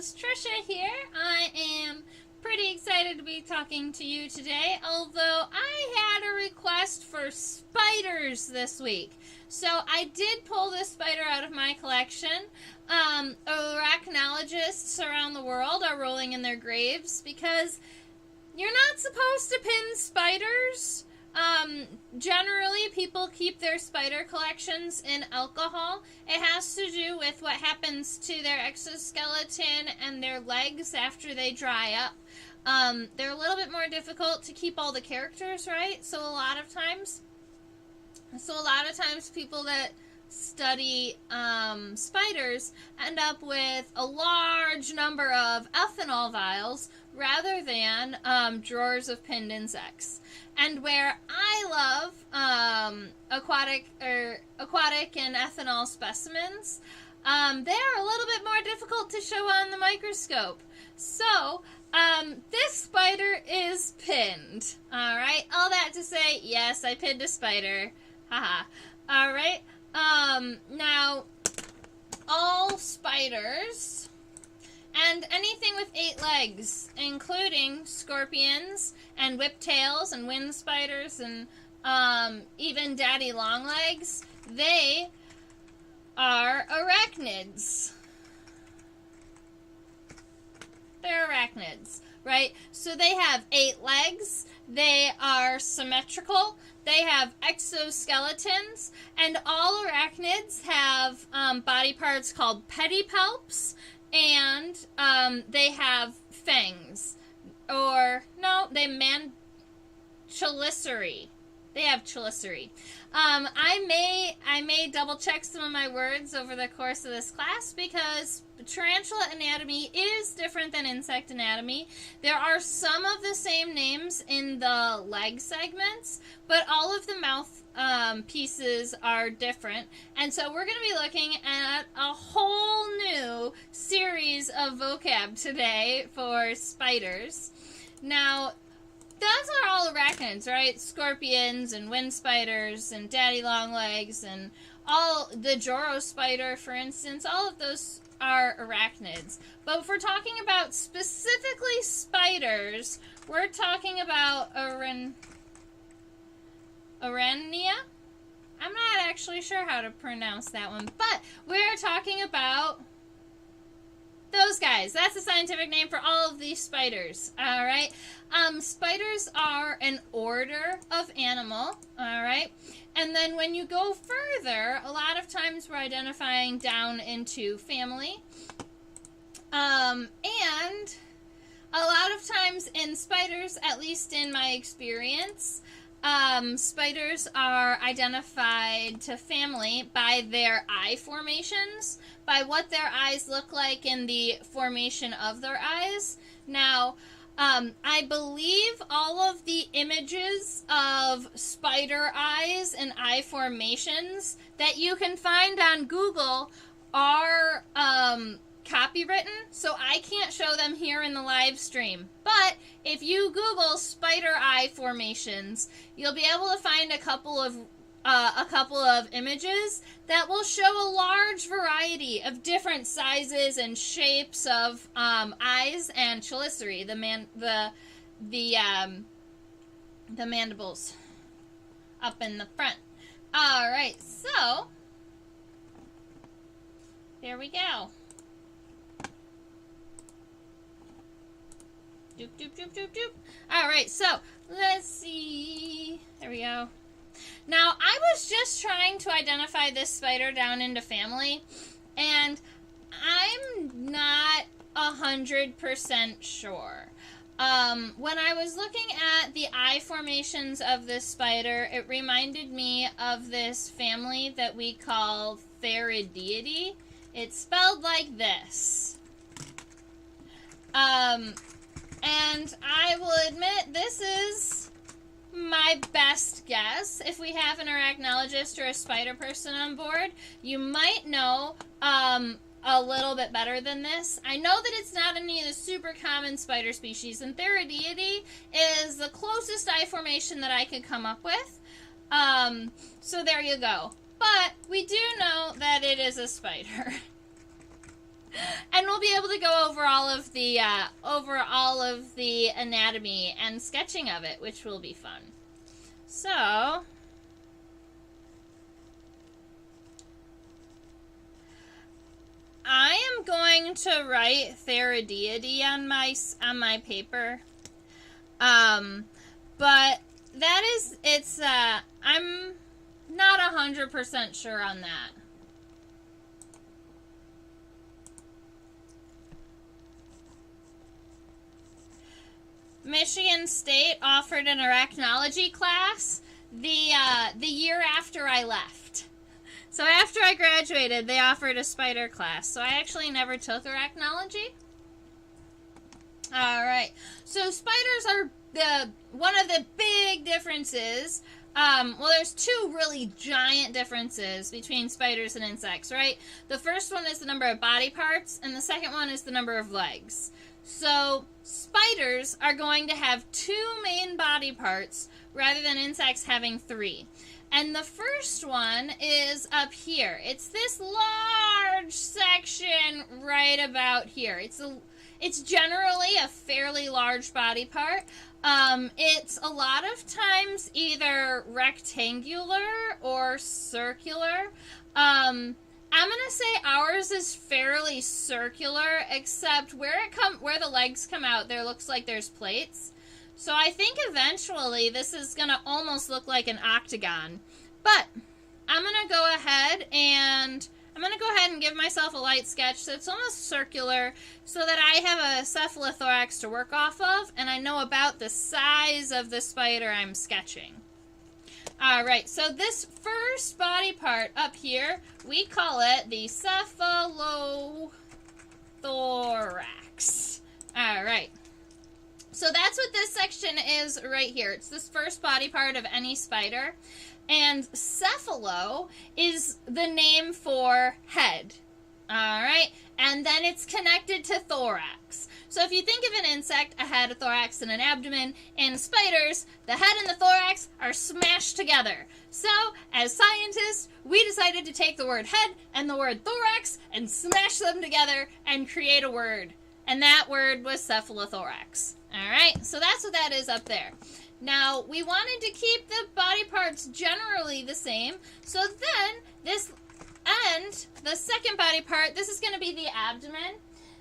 host, Trisha here. I am pretty excited to be talking to you today, although I had a request for spiders this week. So I did pull this spider out of my collection. Arachnologists around the world are rolling in their graves because you're not supposed to pin spiders. Generally, people keep their spider collections in alcohol. It has to do with what happens to their exoskeleton and their legs after they dry up. They're a little bit more difficult to keep all the characters right, so a lot of times people that study spiders end up with a large number of ethanol vials rather than drawers of pinned insects. And where I love aquatic and ethanol specimens, they are a little bit more difficult to show on the microscope. So this spider is pinned. All right, all that to say, yes, I pinned a spider. Haha. All right. Now, all spiders and anything with 8 legs, including scorpions and whiptails and wind spiders and even daddy longlegs, they are arachnids. They're arachnids, right? So they have 8 legs, they are symmetrical, they have exoskeletons, and all arachnids have body parts called pedipalps, and they have fangs. Or, no, Chelicerae. They have Chelicerae. I may double check some of my words over the course of this class because tarantula anatomy is different than insect anatomy. There are some of the same names in the leg segments, but all of the mouth pieces are different. And so we're going to be looking at a whole new series of vocab today for spiders. Now, those are all arachnids, right? Scorpions and wind spiders and daddy longlegs and all the Joro spider, for instance, all of those are arachnids. But if we're talking about specifically spiders, we're talking about Araneae. I'm not actually sure how to pronounce that one, but we're talking about those guys. That's the scientific name for all of these spiders. All right. Spiders are an order of animal. All right. And then when you go further, a lot of times we're identifying down into family. And a lot of times in spiders, at least in my experience, spiders are identified to family by their eye formations, by what their eyes look like in the formation of their eyes. Now, I believe all of the images of spider eyes and eye formations that you can find on Google are copywritten, so I can't show them here in the live stream. But if you Google spider eye formations, you'll be able to find a couple of images that will show a large variety of different sizes and shapes of eyes and chelicerae, the mandibles up in the front. All right, so there we go. Doop, doop, doop, doop, doop. All right, so let's see. There we go. Now, I was just trying to identify this spider down into family, and I'm not 100% sure. When I was looking at the eye formations of this spider, it reminded me of this family that we call Theridiidae. It's spelled like this. And I will admit, this is my best guess. If we have an arachnologist or a spider person on board, you might know a little bit better than this. I know that it's not any of the super common spider species, and Theridiidae is the closest eye formation that I could come up with. So there you go. But we do know that it is a spider. And we'll be able to go over all of the anatomy and sketching of it, which will be fun. So, I am going to write Theridiidae on my paper. But that is, I'm not 100% sure on that. Michigan State offered an arachnology class the year after I left. So after I graduated, they offered a spider class. So I actually never took arachnology. All right. So spiders are one of the big differences. Well, there's two really giant differences between spiders and insects, right? The first one is the number of body parts, and the second one is the number of legs. So spiders are going to have two main body parts rather than insects having three. And the first one is up here. It's this large section right about here. It's generally a fairly large body part. It's a lot of times either rectangular or circular. I'm gonna say ours is fairly circular, except where the legs come out, there looks like there's plates. So I think eventually this is gonna almost look like an octagon. But I'm gonna go ahead and give myself a light sketch that's almost circular, so that I have a cephalothorax to work off of, and I know about the size of the spider I'm sketching. Alright, so this first body part up here, we call it the cephalothorax. Alright, so that's what this section is right here. It's this first body part of any spider. And cephalo is the name for head. Alright, and then it's connected to thorax. So if you think of an insect, a head, a thorax, and an abdomen, in spiders, the head and the thorax are smashed together. So, as scientists, we decided to take the word head and the word thorax and smash them together and create a word. And that word was cephalothorax. Alright, so that's what that is up there. Now, we wanted to keep the body parts generally the same, so then this end, the second body part, this is going to be the abdomen.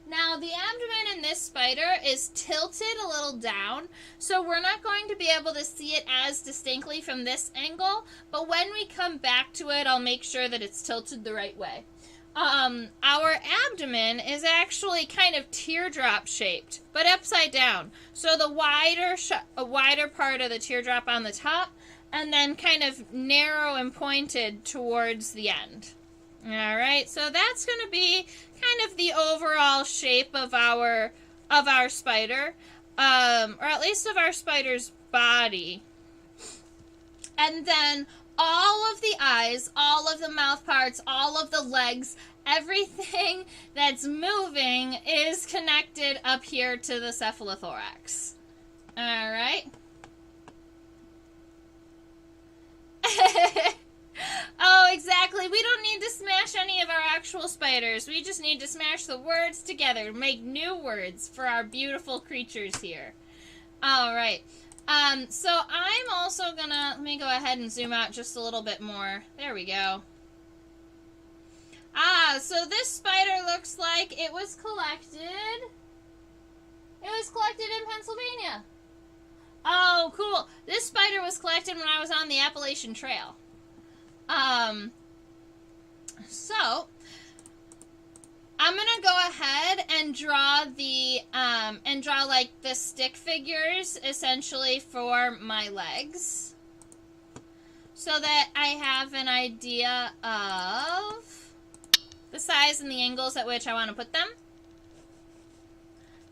Now, the abdomen in this spider is tilted a little down, so we're not going to be able to see it as distinctly from this angle, but when we come back to it, I'll make sure that it's tilted the right way. Our abdomen is actually kind of teardrop shaped, but upside down. So the wider part of the teardrop on the top, and then kind of narrow and pointed towards the end. Alright, so that's going to be kind of the overall shape of our spider, or at least of our spider's body. And then all of the eyes, all of the mouth parts, all of the legs, everything that's moving is connected up here to the cephalothorax. Alright. Oh, exactly. We don't need to smash any of our actual spiders. We just need to smash the words together, make new words for our beautiful creatures here. Alright. So I'm also gonna, let me go ahead and zoom out just a little bit more. There we go. So this spider looks like it was collected. It was collected in Pennsylvania. Oh, cool. This spider was collected when I was on the Appalachian Trail. So I'm gonna go ahead and draw like the stick figures essentially for my legs, so that I have an idea of the size and the angles at which I want to put them.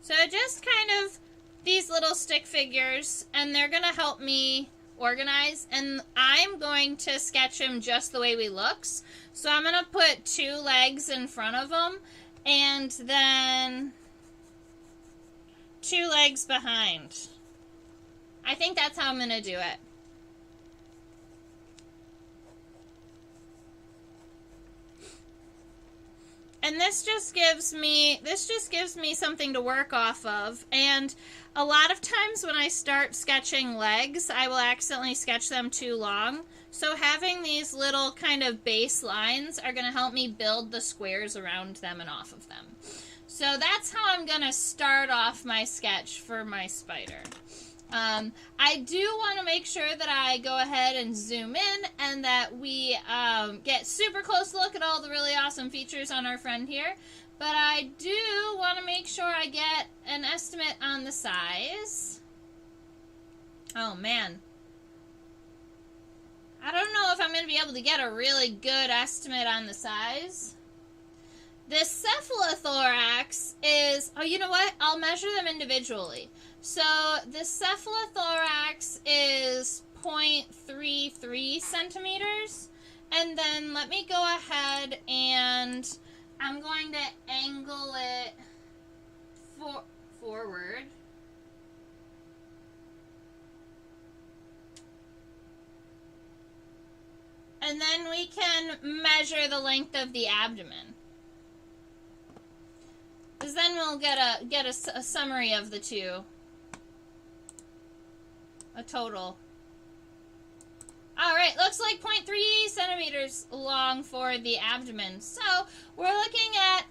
So just kind of these little stick figures, and they're gonna help me organize, and I'm going to sketch them just the way we looks. So I'm gonna put two legs in front of them, and then two legs behind. I think that's how I'm gonna do it. And this just gives me something to work off of. And a lot of times when I start sketching legs, I will accidentally sketch them too long. So having these little kind of base lines are going to help me build the squares around them and off of them. So that's how I'm going to start off my sketch for my spider. I do want to make sure that I go ahead and zoom in and that we get super close look at all the really awesome features on our friend here. But I do want to make sure I get an estimate on the size. Oh man. I don't know if I'm going to be able to get a really good estimate on the size. This Cephalothorax is, oh, you know what? I'll measure them individually. So the Cephalothorax is 0.33 centimeters. And then let me go ahead and I'm going to angle it forward. And then we can measure the length of the abdomen. Because then we'll get a summary of the two. A total. Alright, looks like 0.3 centimeters long for the abdomen. So, we're looking at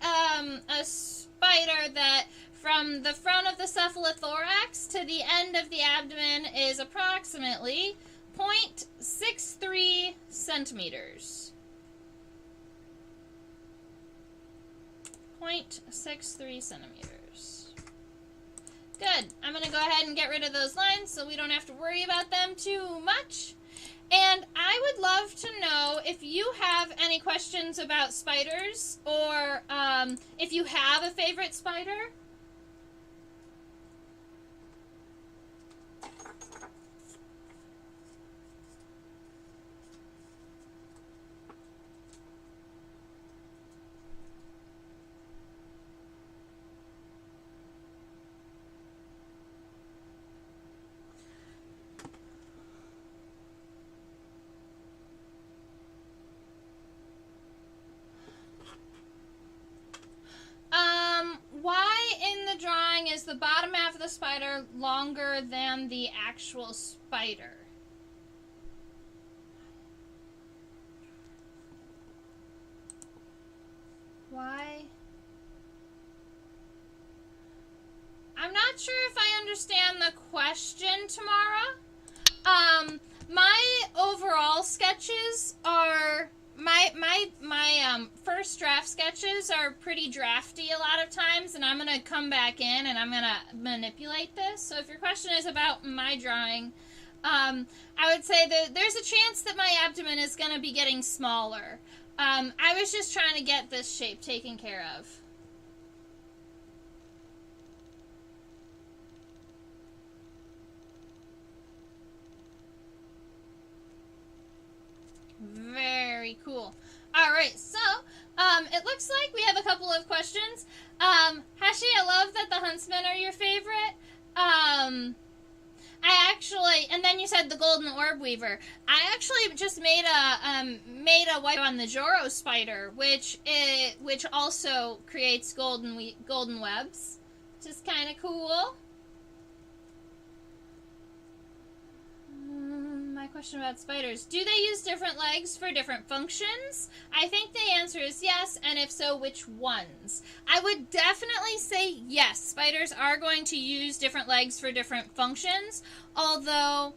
a spider that from the front of the cephalothorax to the end of the abdomen is approximately 0.63 centimeters. 0.63 centimeters. Good. I'm going to go ahead and get rid of those lines so we don't have to worry about them too much. And I would love to know if you have any questions about spiders or if you have a favorite spider. Why in the drawing is the bottom half of the spider longer than the actual spider? Why? I'm not sure if I understand the question, Tamara. My overall sketches are... My first draft sketches are pretty drafty a lot of times, and I'm going to come back in and I'm going to manipulate this. So if your question is about my drawing, I would say that there's a chance that my abdomen is going to be getting smaller. I was just trying to get this shape taken care of. Very cool. Alright, so, it looks like we have a couple of questions. Hashi, I love that the huntsmen are your favorite. I actually, and then you said the golden orb weaver. I actually just made a white on the Joro spider, which also creates golden webs, which is kind of cool. My question about spiders. Do they use different legs for different functions? I think the answer is yes, and if so, which ones? I would definitely say yes. Spiders are going to use different legs for different functions, although,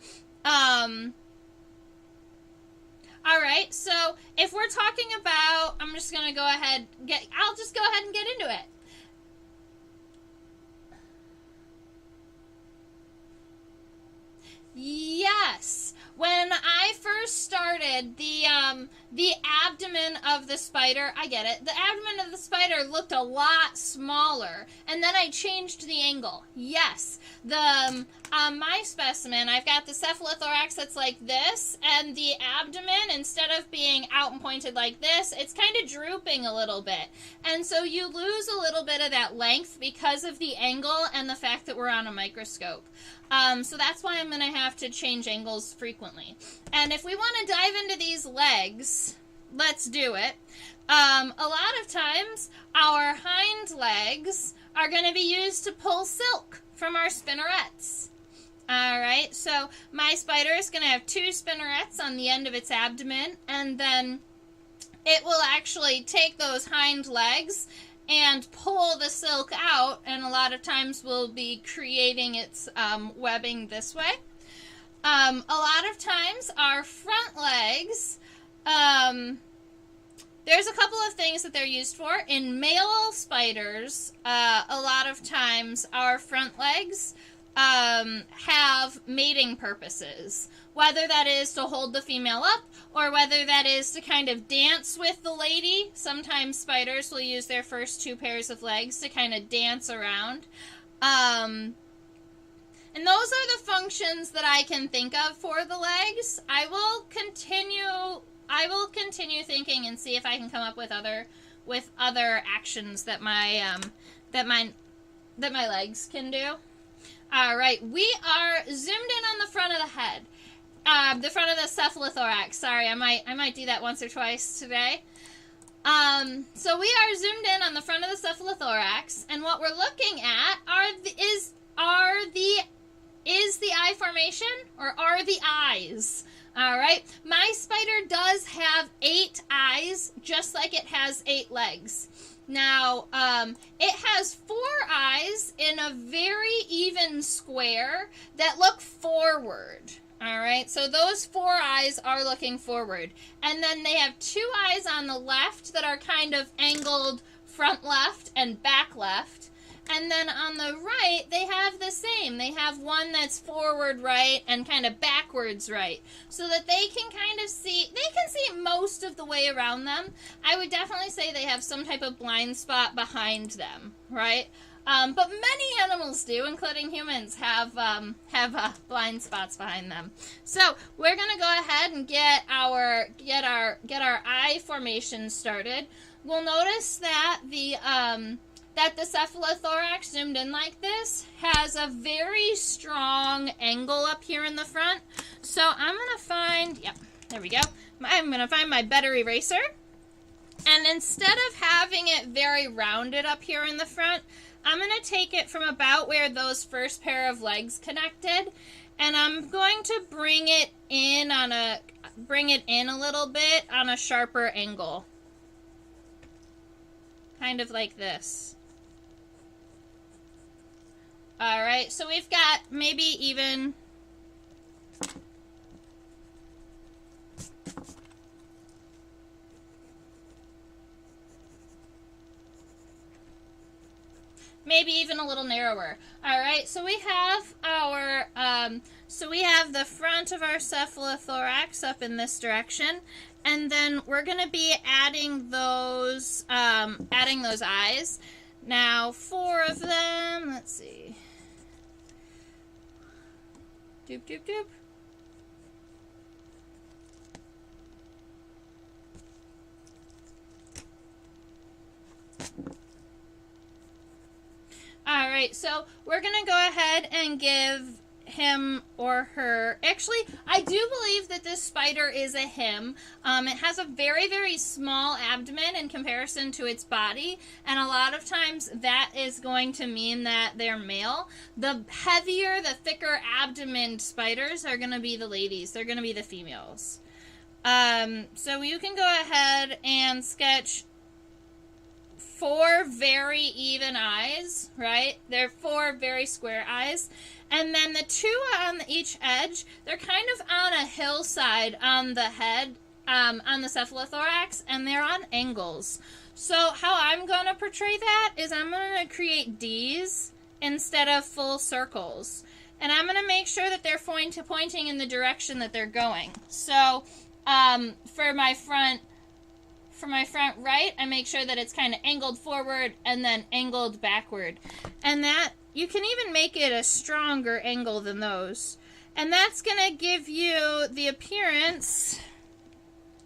alright, so if we're talking about, I'm just going to go ahead, I'll just go ahead and get into it. Yes. When I first started, the abdomen of the spider, I get it, the abdomen of the spider looked a lot smaller, and then I changed the angle. Yes. My specimen, I've got the cephalothorax that's like this, and the abdomen, instead of being out and pointed like this, it's kind of drooping a little bit. And so you lose a little bit of that length because of the angle and the fact that we're on a microscope. So that's why I'm going to have to change angles frequently. And if we want to dive into these legs, let's do it. A lot of times, our hind legs are going to be used to pull silk from our spinnerets. All right, so my spider is going to have 2 spinnerets on the end of its abdomen, and then it will actually take those hind legs and pull the silk out, and a lot of times will be creating its webbing this way. A lot of times, our front legs, there's a couple of things that they're used for. In male spiders, a lot of times our front legs have mating purposes, whether that is to hold the female up or whether that is to kind of dance with the lady. Sometimes spiders will use their first 2 pairs of legs to kind of dance around. And those are the functions that I can think of for the legs. I will continue thinking and see if I can come up with other actions that my legs can do. All right, we are zoomed in on the front of the head, the front of the cephalothorax. Sorry, I might do that once or twice today. So we are zoomed in on the front of the cephalothorax, and what we're looking at is the eye formation, or are the eyes. All right, my spider does have 8 eyes, just like it has 8 legs. Now, it has 4 eyes in a very even square that look forward. All right, so those 4 eyes are looking forward. And then they have 2 eyes on the left that are kind of angled front left and back left. And then on the right, they have the same. They have one that's forward right and kind of backwards right, so that they can kind of see, they can see most of the way around them. I would definitely say they have some type of blind spot behind them, right? But many animals do, including humans, have blind spots behind them. So we're gonna go ahead and get our eye formation started. We'll notice that the cephalothorax, zoomed in like this, has a very strong angle up here in the front. So I'm going to find, yep, there we go. I'm going to find my better eraser. And instead of having it very rounded up here in the front, I'm going to take it from about where those first pair of legs connected, and I'm going to bring it in a little bit on a sharper angle. Kind of like this. All right, so we've got maybe even a little narrower. All right, so we have our the front of our cephalothorax up in this direction, and then we're going to be adding those eyes. Now 4 of them. Let's see. Doop, doop, doop. All right, so we're going to go ahead and give him or her. Actually, I do believe that this spider is a him. It has a very, very small abdomen in comparison to its body, and a lot of times that is going to mean that they're male. The heavier, the thicker abdomen spiders are going to be the ladies. They're going to be the females. So you can go ahead and sketch 4 very even eyes, right? They're 4 very square eyes. And then the 2 on each edge, they're kind of on a hillside on the head, on the cephalothorax, and they're on angles. So how I'm going to portray that is I'm going to create D's instead of full circles. And I'm going to make sure that they're pointing in the direction that they're going. So for my front right, I make sure that it's kind of angled forward and then angled backward. And that, you can even make it a stronger angle than those. And that's going to give you the appearance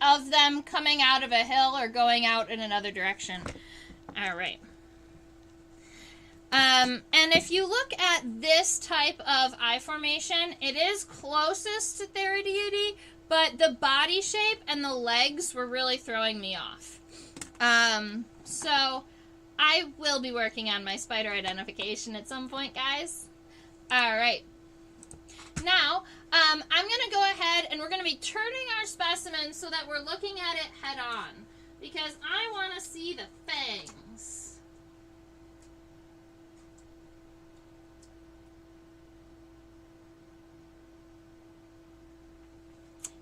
of them coming out of a hill or going out in another direction. All right. And if you look at this type of eye formation, it is closest to Theridiidae, but the body shape and the legs were really throwing me off. So I will be working on my spider identification at some point, guys. All right. Now, I'm going to go ahead and we're going to be turning our specimen so that we're looking at it head on, because I want to see the fangs.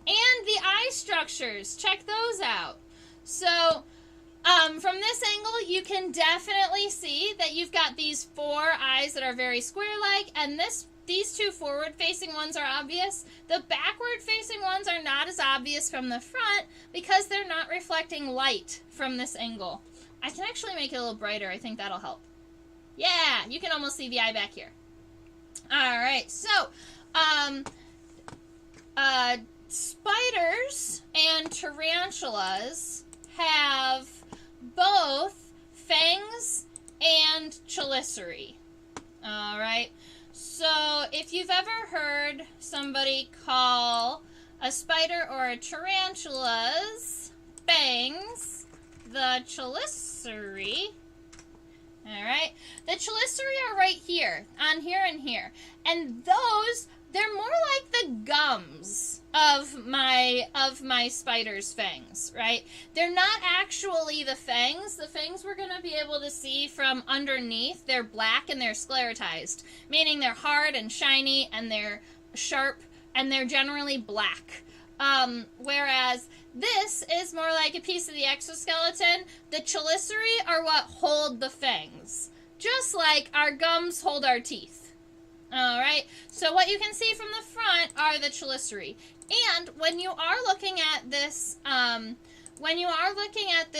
And the eye structures. Check those out. So, from this angle, you can definitely see that you've got these 4 eyes that are very square-like, and these 2 forward-facing ones are obvious. The backward-facing ones are not as obvious from the front because they're not reflecting light from this angle. I can actually make it a little brighter. I think that'll help. Yeah, you can almost see the eye back here. All right, so spiders and tarantulas have both fangs and chelicerae. All right. So if you've ever heard somebody call a spider or a tarantula's fangs the chelicerae, all right, the chelicerae are right here, on here and here, and those, they're more like the gums of my spider's fangs, right? They're not actually the fangs. The fangs we're going to be able to see from underneath. They're black and they're sclerotized, meaning they're hard and shiny and they're sharp and they're generally black. Whereas this is more like a piece of the exoskeleton. The chelicerae are what hold the fangs, just like our gums hold our teeth. All right, so what you can see from the front are the chelicerae. And when you are looking at this,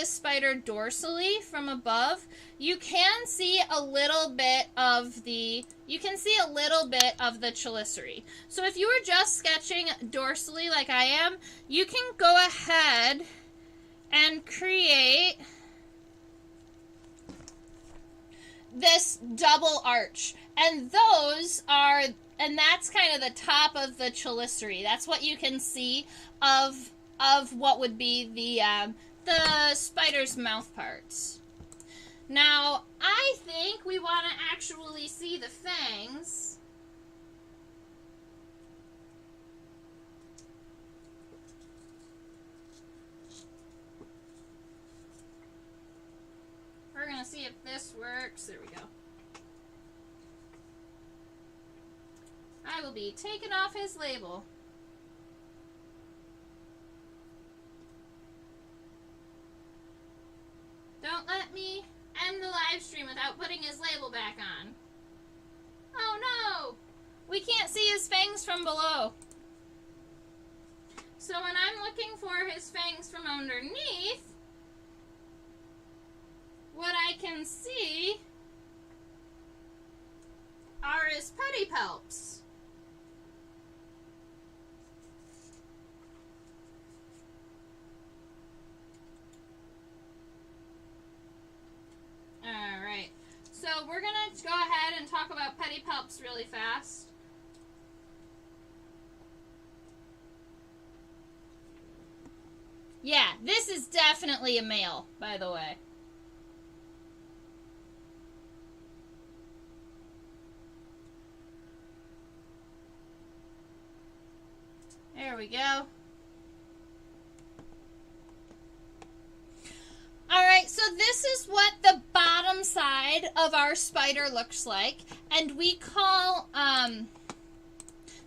spider dorsally from above, you can see a little bit of the chelicerae. So if you were just sketching dorsally like I am, you can go ahead and create this double arch. And that's kind of the top of the chelicerae. That's what you can see of what would be the spider's mouth parts. Now, I think we want to actually see the fangs. We're going to see if this works. There we go. I will be taking off his label. Don't let me end the live stream without putting his label back on. Oh no! We can't see his fangs from below. So when I'm looking for his fangs from underneath, what I can see are his pedipalps. Alright, so we're going to go ahead and talk about pedipalps really fast. Yeah, this is definitely a male, by the way. There we go. Alright, so this is what the bottom side of our spider looks like. And we call,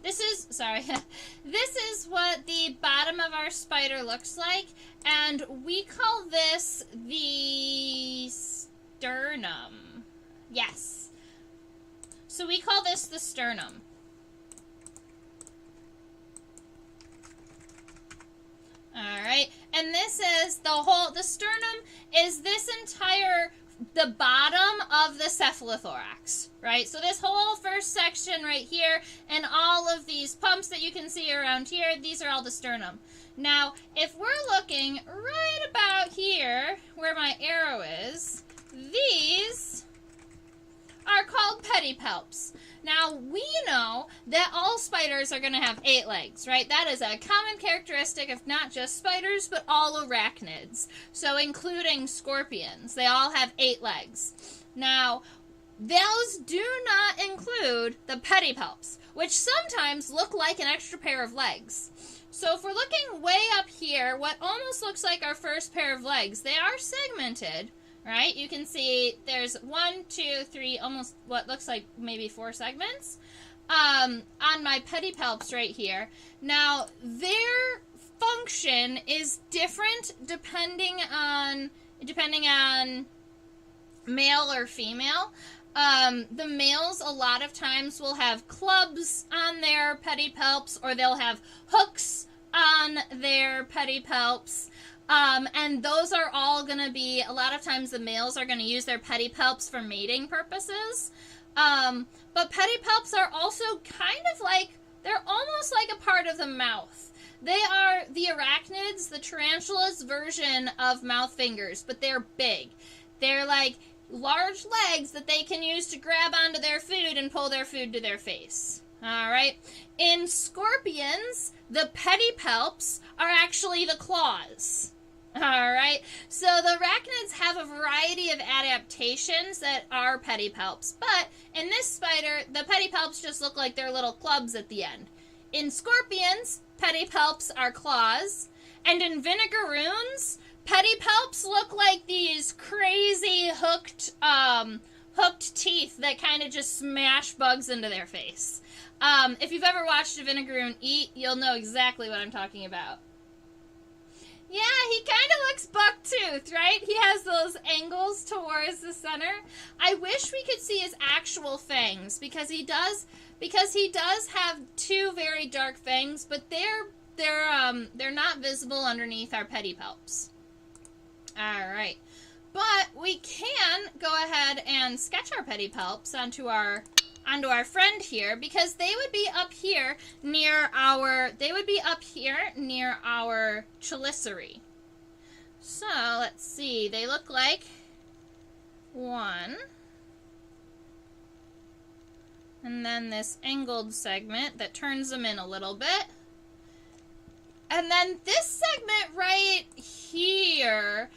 this is what the bottom of our spider looks like. And we call this the sternum. Yes. So we call this the sternum. Alright, and this is the sternum is the bottom of the cephalothorax, right? So this whole first section right here and all of these pumps that you can see around here, these are all the sternum. Now, if we're looking right about here, where my arrow is, these are called pedipalps. Now, we know that all spiders are going to have 8 legs, right? That is a common characteristic of not just spiders, but all arachnids. So including scorpions, they all have 8 legs. Now, those do not include the pedipalps, which sometimes look like an extra pair of legs. So if we're looking way up here, what almost looks like our first pair of legs, they are segmented, right? You can see there's 1, 2, 3, almost what looks like maybe 4 segments on my pedipalps right here. Now, their function is different depending on male or female. The males a lot of times will have clubs on their pedipalps, or they'll have hooks on their pedipalps. And those are all going to be, a lot of times the males are going to use their pedipalps for mating purposes. But pedipalps are also kind of like, they're almost like a part of the mouth. They are the arachnids, the tarantula's version of mouth fingers, but they're big. They're like large legs that they can use to grab onto their food and pull their food to their face. All right. In scorpions, the pedipalps are actually the claws. All right. So the arachnids have a variety of adaptations that are pedipalps, but in this spider, the pedipalps just look like they're little clubs at the end. In scorpions, pedipalps are claws, and in vinegaroons, pedipalps look like these crazy hooked teeth that kind of just smash bugs into their face. If you've ever watched a vinegaroon eat, you'll know exactly what I'm talking about. Yeah, he kind of looks buck-toothed, right? He has those angles towards the center. I wish we could see his actual fangs, because he does have 2 very dark fangs, but they're not visible underneath our pedipalps. All right, but we can go ahead and sketch our pedipalps onto our friend here, because they would be up here near our Chelicerae. So let's see, they look like 1, and then this angled segment that turns them in a little bit, and then this segment right here.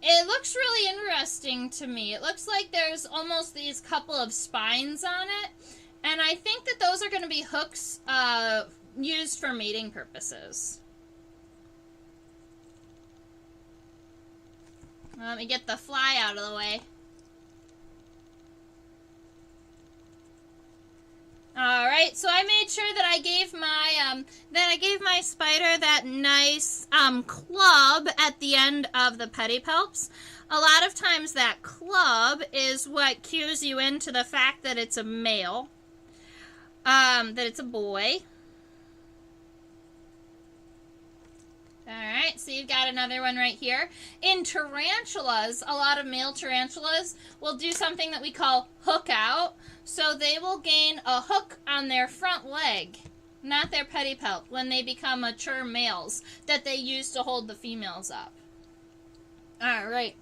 It looks really interesting to me. It looks like there's almost these couple of spines on it. And I think that those are going to be hooks used for mating purposes. Let me get the fly out of the way. All right, so I made sure that I gave my spider that nice club at the end of the pedipalps. A lot of times that club is what cues you into the fact that it's a male, that it's a boy. All right, so you've got another one right here. In tarantulas, a lot of male tarantulas will do something that we call hook out. So they will gain a hook on their front leg, not their pedipalp, when they become mature males that they use to hold the females up. All right.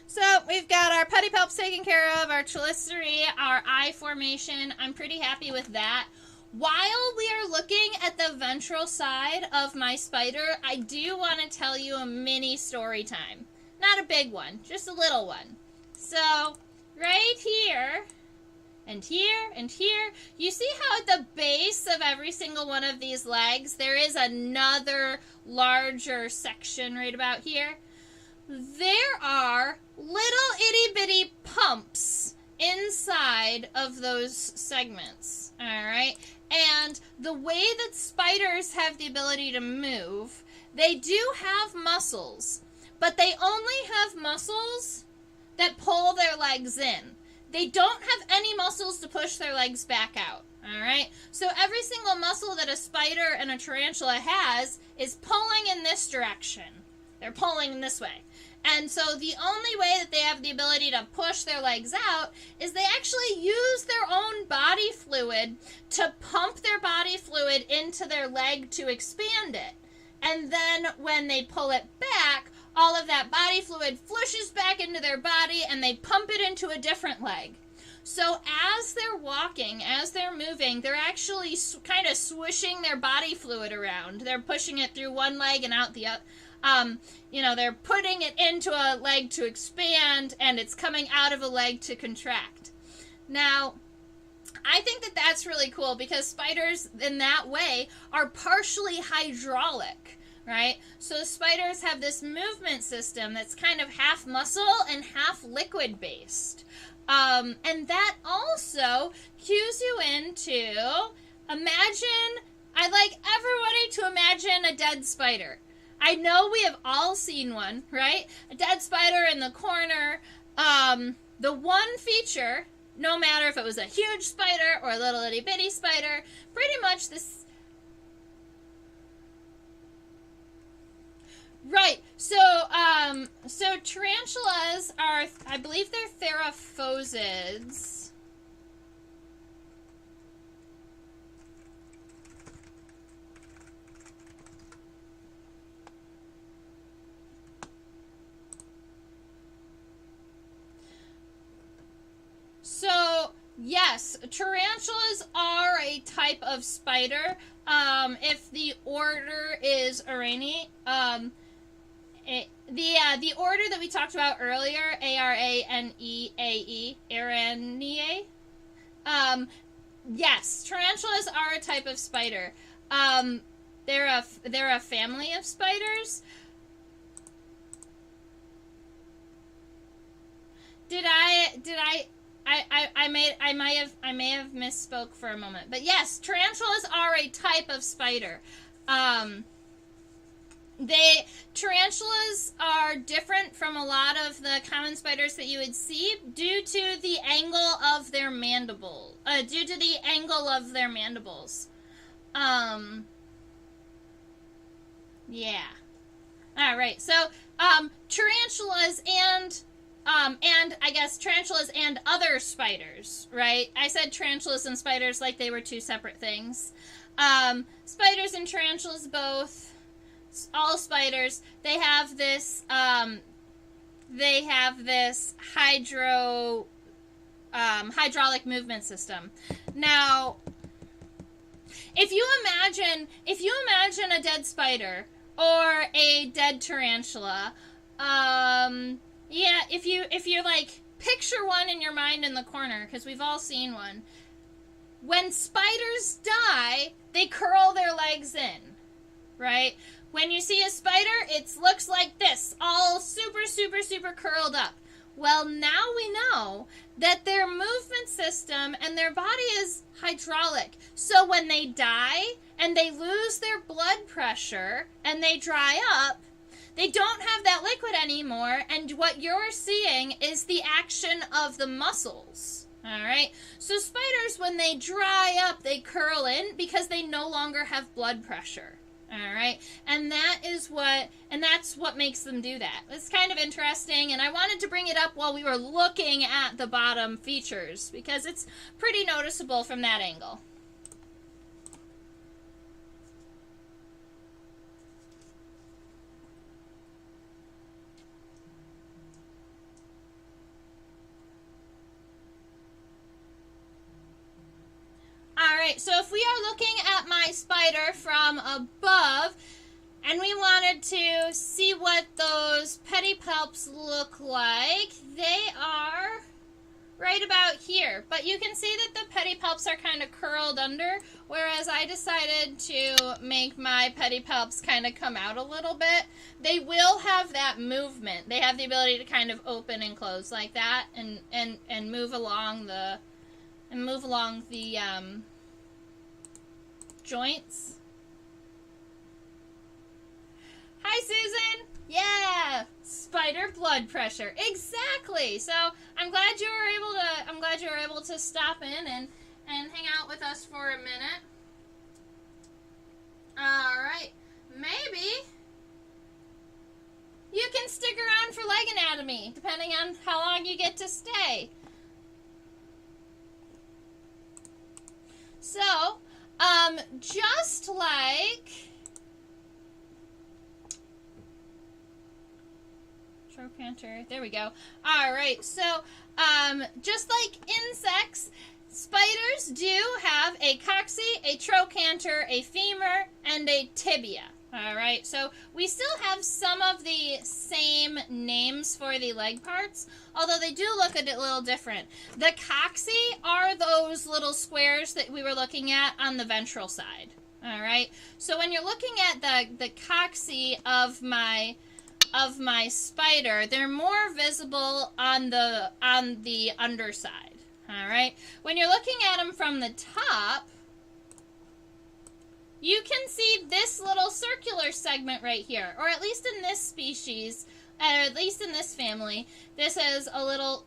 So we've got our pedipalps taken care of, our Chelicerae, our eye formation. I'm pretty happy with that. While we are looking at the ventral side of my spider, I do want to tell you a mini story time. Not a big one, just a little one. So right here, and here, and here, you see how at the base of every single one of these legs, there is another larger section right about here? There are little itty-bitty pumps inside of those segments, all right? And the way that spiders have the ability to move, they do have muscles, but they only have muscles that pull their legs in. They don't have any muscles to push their legs back out, all right? So every single muscle that a spider and a tarantula has is pulling in this direction. They're pulling this way. And so the only way that they have the ability to push their legs out is they actually use their own body fluid to pump their body fluid into their leg to expand it. And then when they pull it back, all of that body fluid flushes back into their body and they pump it into a different leg. So as they're walking, as they're moving, they're actually kind of swishing their body fluid around. They're pushing it through one leg and out the other. You know, they're putting it into a leg to expand, and it's coming out of a leg to contract. Now, I think that that's really cool because spiders in that way are partially hydraulic, right? So spiders have this movement system that's kind of half muscle and half liquid based. And that also cues you into I'd like everybody to imagine a dead spider. I know we have all seen one, right? A dead spider in the corner. The one feature, no matter if it was a huge spider or a little itty bitty spider, pretty much this. Right. So tarantulas are, I believe they're theraphosids. So, yes, tarantulas are a type of spider. If the order is Araneae, the order that we talked about earlier, Araneae, Araneae. Yes, tarantulas are a type of spider. They're a family of spiders. I may have misspoke for a moment, but yes, tarantulas are a type of spider. Tarantulas are different from a lot of the common spiders that you would see due to the angle of their mandibles. Yeah. All right. So, tarantulas and I guess tarantulas and other spiders, right? I said tarantulas and spiders like they were two separate things. Spiders and tarantulas both, all spiders, they have this hydraulic movement system. Now, if you imagine a dead spider or a dead tarantula, yeah, if you like picture one in your mind in the corner, because we've all seen one. When spiders die, they curl their legs in, right? When you see a spider, it looks like this, all super, super, super curled up. Well, now we know that their movement system and their body is hydraulic. So when they die and they lose their blood pressure and they dry up, they don't have that liquid anymore, and what you're seeing is the action of the muscles. All right? So spiders, when they dry up, they curl in because they no longer have blood pressure. All right? And that's what makes them do that. It's kind of interesting, and I wanted to bring it up while we were looking at the bottom features because it's pretty noticeable from that angle. Alright, so if we are looking at my spider from above, and we wanted to see what those pedipalps look like, they are right about here. But you can see that the pedipalps are kind of curled under, whereas I decided to make my pedipalps kind of come out a little bit. They will have that movement. They have the ability to kind of open and close like that and move along the joints. Hi, Susan. Yeah, spider blood pressure. Exactly. So I'm glad you were able to stop in and hang out with us for a minute. All right. Maybe you can stick around for leg anatomy, depending on how long you get to stay. So, just like Trochanter Trochanter. There we go. All right, so just like insects, spiders do have a coxa, a trochanter, a femur, and a tibia. All right, so we still have some of the same names for the leg parts, although they do look a little different. The coxa are those little squares that we were looking at on the ventral side. All right, so when you're looking at the coxa of my spider, they're more visible on the underside. All right, when you're looking at them from the top, you can see this little circular segment right here, or at least in this species, or at least in this family, this is a little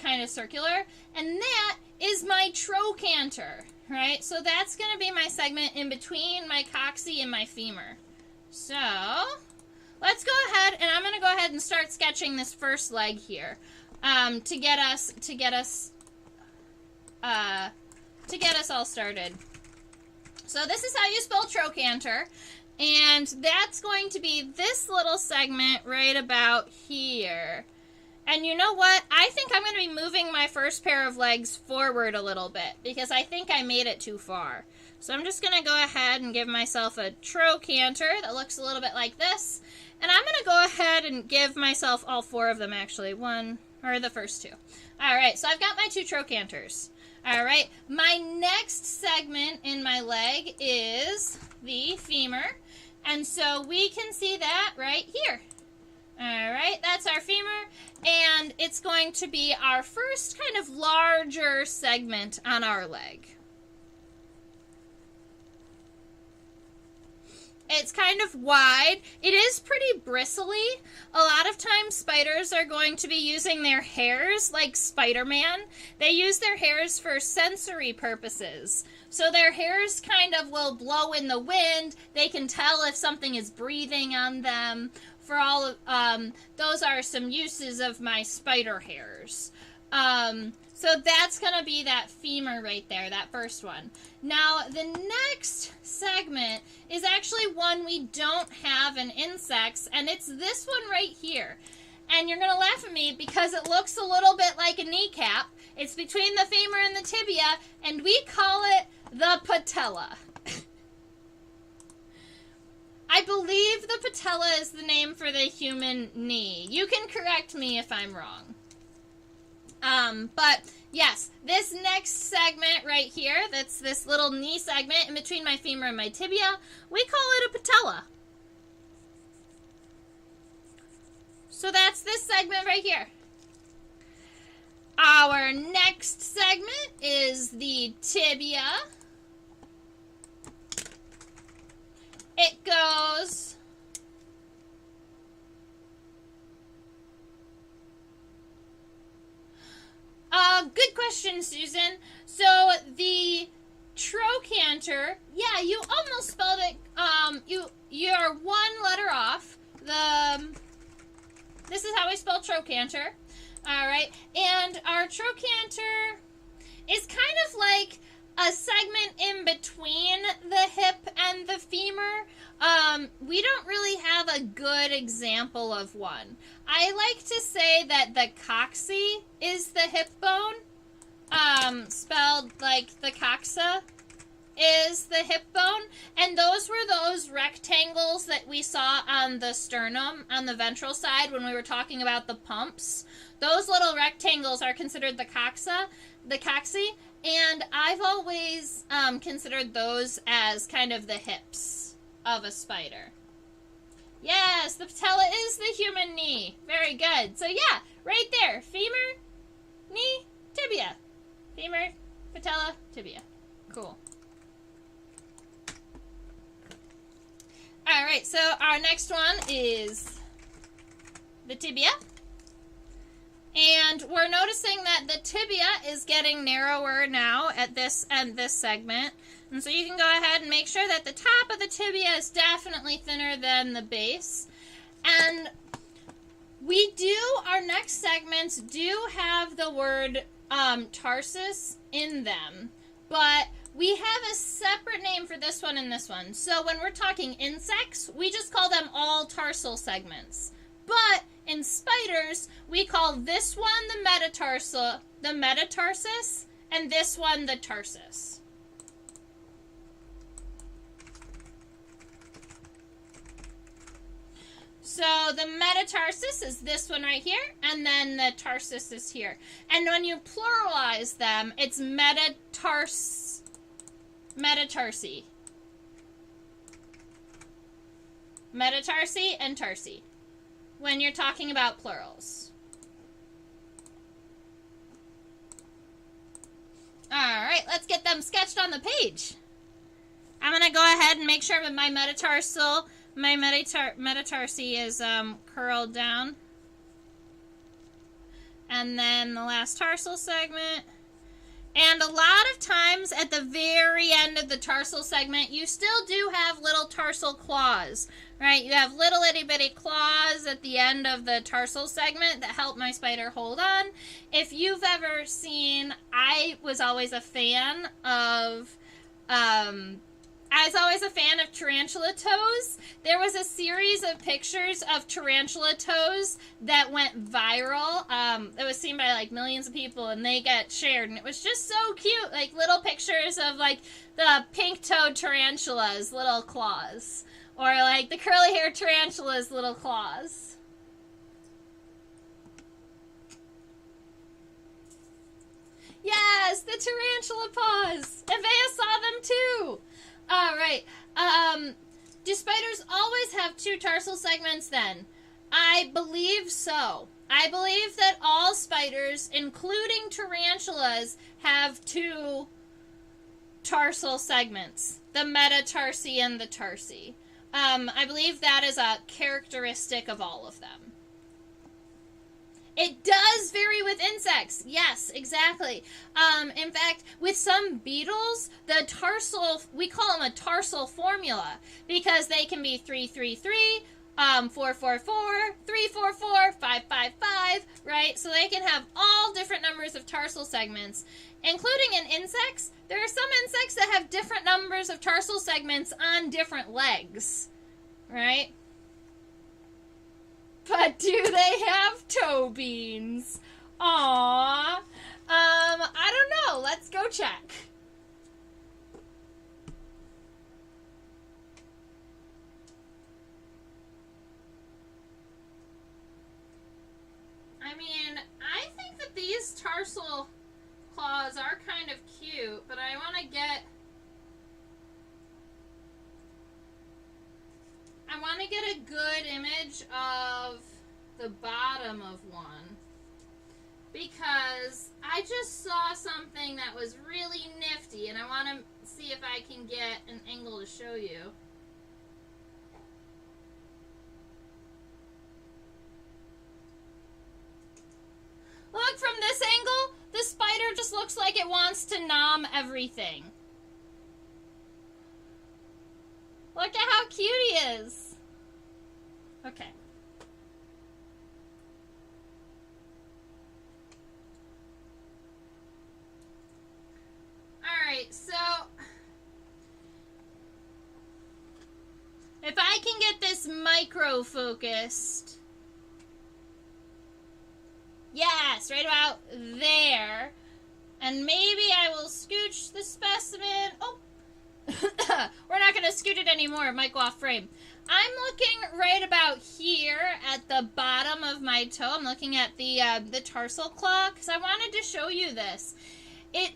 kind of circular, and that is my trochanter, right? So that's going to be my segment in between my coxa and my femur. So let's go ahead, and I'm going to go ahead and start sketching this first leg here to get us all started. So this is how you spell trochanter, and that's going to be this little segment right about here. And you know what? I think I'm going to be moving my first pair of legs forward a little bit because I think I made it too far. So I'm just going to go ahead and give myself a trochanter that looks a little bit like this. And I'm going to go ahead and give myself all four of them, actually. One, or the first two. All right, so I've got my two trochanters. All right, my next segment in my leg is the femur, and so we can see that right here. All right, that's our femur, and it's going to be our first kind of larger segment on our leg. It's kind of wide. It is pretty bristly. A lot of times spiders are going to be using their hairs like Spider-Man. They use their hairs for sensory purposes. So their hairs kind of will blow in the wind. They can tell if something is breathing on them. For all of, those are some uses of my spider hairs. So that's going to be that femur right there, that first one. Now, the next segment is actually one we don't have in insects, and it's this one right here. And you're going to laugh at me because it looks a little bit like a kneecap. It's between the femur and the tibia, and we call it the patella. I believe the patella is the name for the human knee. You can correct me if I'm wrong. But yes, this next segment right here, that's this little knee segment in between my femur and my tibia, we call it a patella. So that's this segment right here. Our next segment is the tibia. It goes good question, Susan. So the trochanter, yeah, you almost spelled it. You're one letter off. This is how we spell trochanter. All right, and our trochanter is kind of like a segment in between the hip and the femur. We don't really have a good example of one. I like to say that the coxa is the hip bone, spelled like the coxa is the hip bone, and those were those rectangles that we saw on the sternum, on the ventral side when we were talking about the pumps. Those little rectangles are considered the coxa, and I've always considered those as kind of the hips of a spider. Yes, the patella is the human knee. Very good. So yeah, right there. Femur, knee, tibia. Femur, patella, tibia. Cool. All right, so our next one is the tibia. And we're noticing that the tibia is getting narrower now at this segment. And so you can go ahead and make sure that the top of the tibia is definitely thinner than the base. And our next segments do have the word tarsus in them. But we have a separate name for this one and this one. So when we're talking insects, we just call them all tarsal segments. But in spiders, we call this one the metatarsus, and this one the tarsus. So the metatarsus is this one right here, and then the tarsus is here. And when you pluralize them, it's metatarsi. Metatarsi and tarsi when you're talking about plurals. Alright, let's get them sketched on the page. I'm going to go ahead and make sure that my metatarsi is curled down. And then the last tarsal segment. And a lot of times at the very end of the tarsal segment, you still do have little tarsal claws, right? You have little itty bitty claws at the end of the tarsal segment that help my spider hold on. If you've ever seen, I was always a fan of tarantula toes. There was a series of pictures of tarantula toes that went viral. It was seen by like millions of people, and they get shared, and it was just so cute. Like little pictures of like the pink-toed tarantula's little claws, or like the curly-haired tarantula's little claws. Yes, the tarantula paws. Evea saw them too. All right. Do spiders always have two tarsal segments then? I believe so. I believe that all spiders, including tarantulas, have two tarsal segments. The metatarsi and the tarsi. I believe that is a characteristic of all of them. It does vary with insects. Yes, exactly. In fact, with some beetles, the tarsal, we call them a tarsal formula because they can be 333, 444, 344, 555, right? So they can have all different numbers of tarsal segments, including in insects. There are some insects that have different numbers of tarsal segments on different legs, right? But do they have toe beans? Aww. I don't know. Let's go check. I mean, I think that these tarsal claws are kind of cute, but I want to get a good image of the bottom of one, because I just saw something that was really nifty, and I want to see if I can get an angle to show you. Look, from this angle, the spider just looks like it wants to nom everything. Look at how cute he is. Okay. Alright, so if I can get this micro focused. Yes, right about there. And maybe I will scooch the specimen. Oh, we're not going to scoot it anymore. It might go off frame. I'm looking right about here at the bottom of my toe. I'm looking at the tarsal claw because I wanted to show you this. I've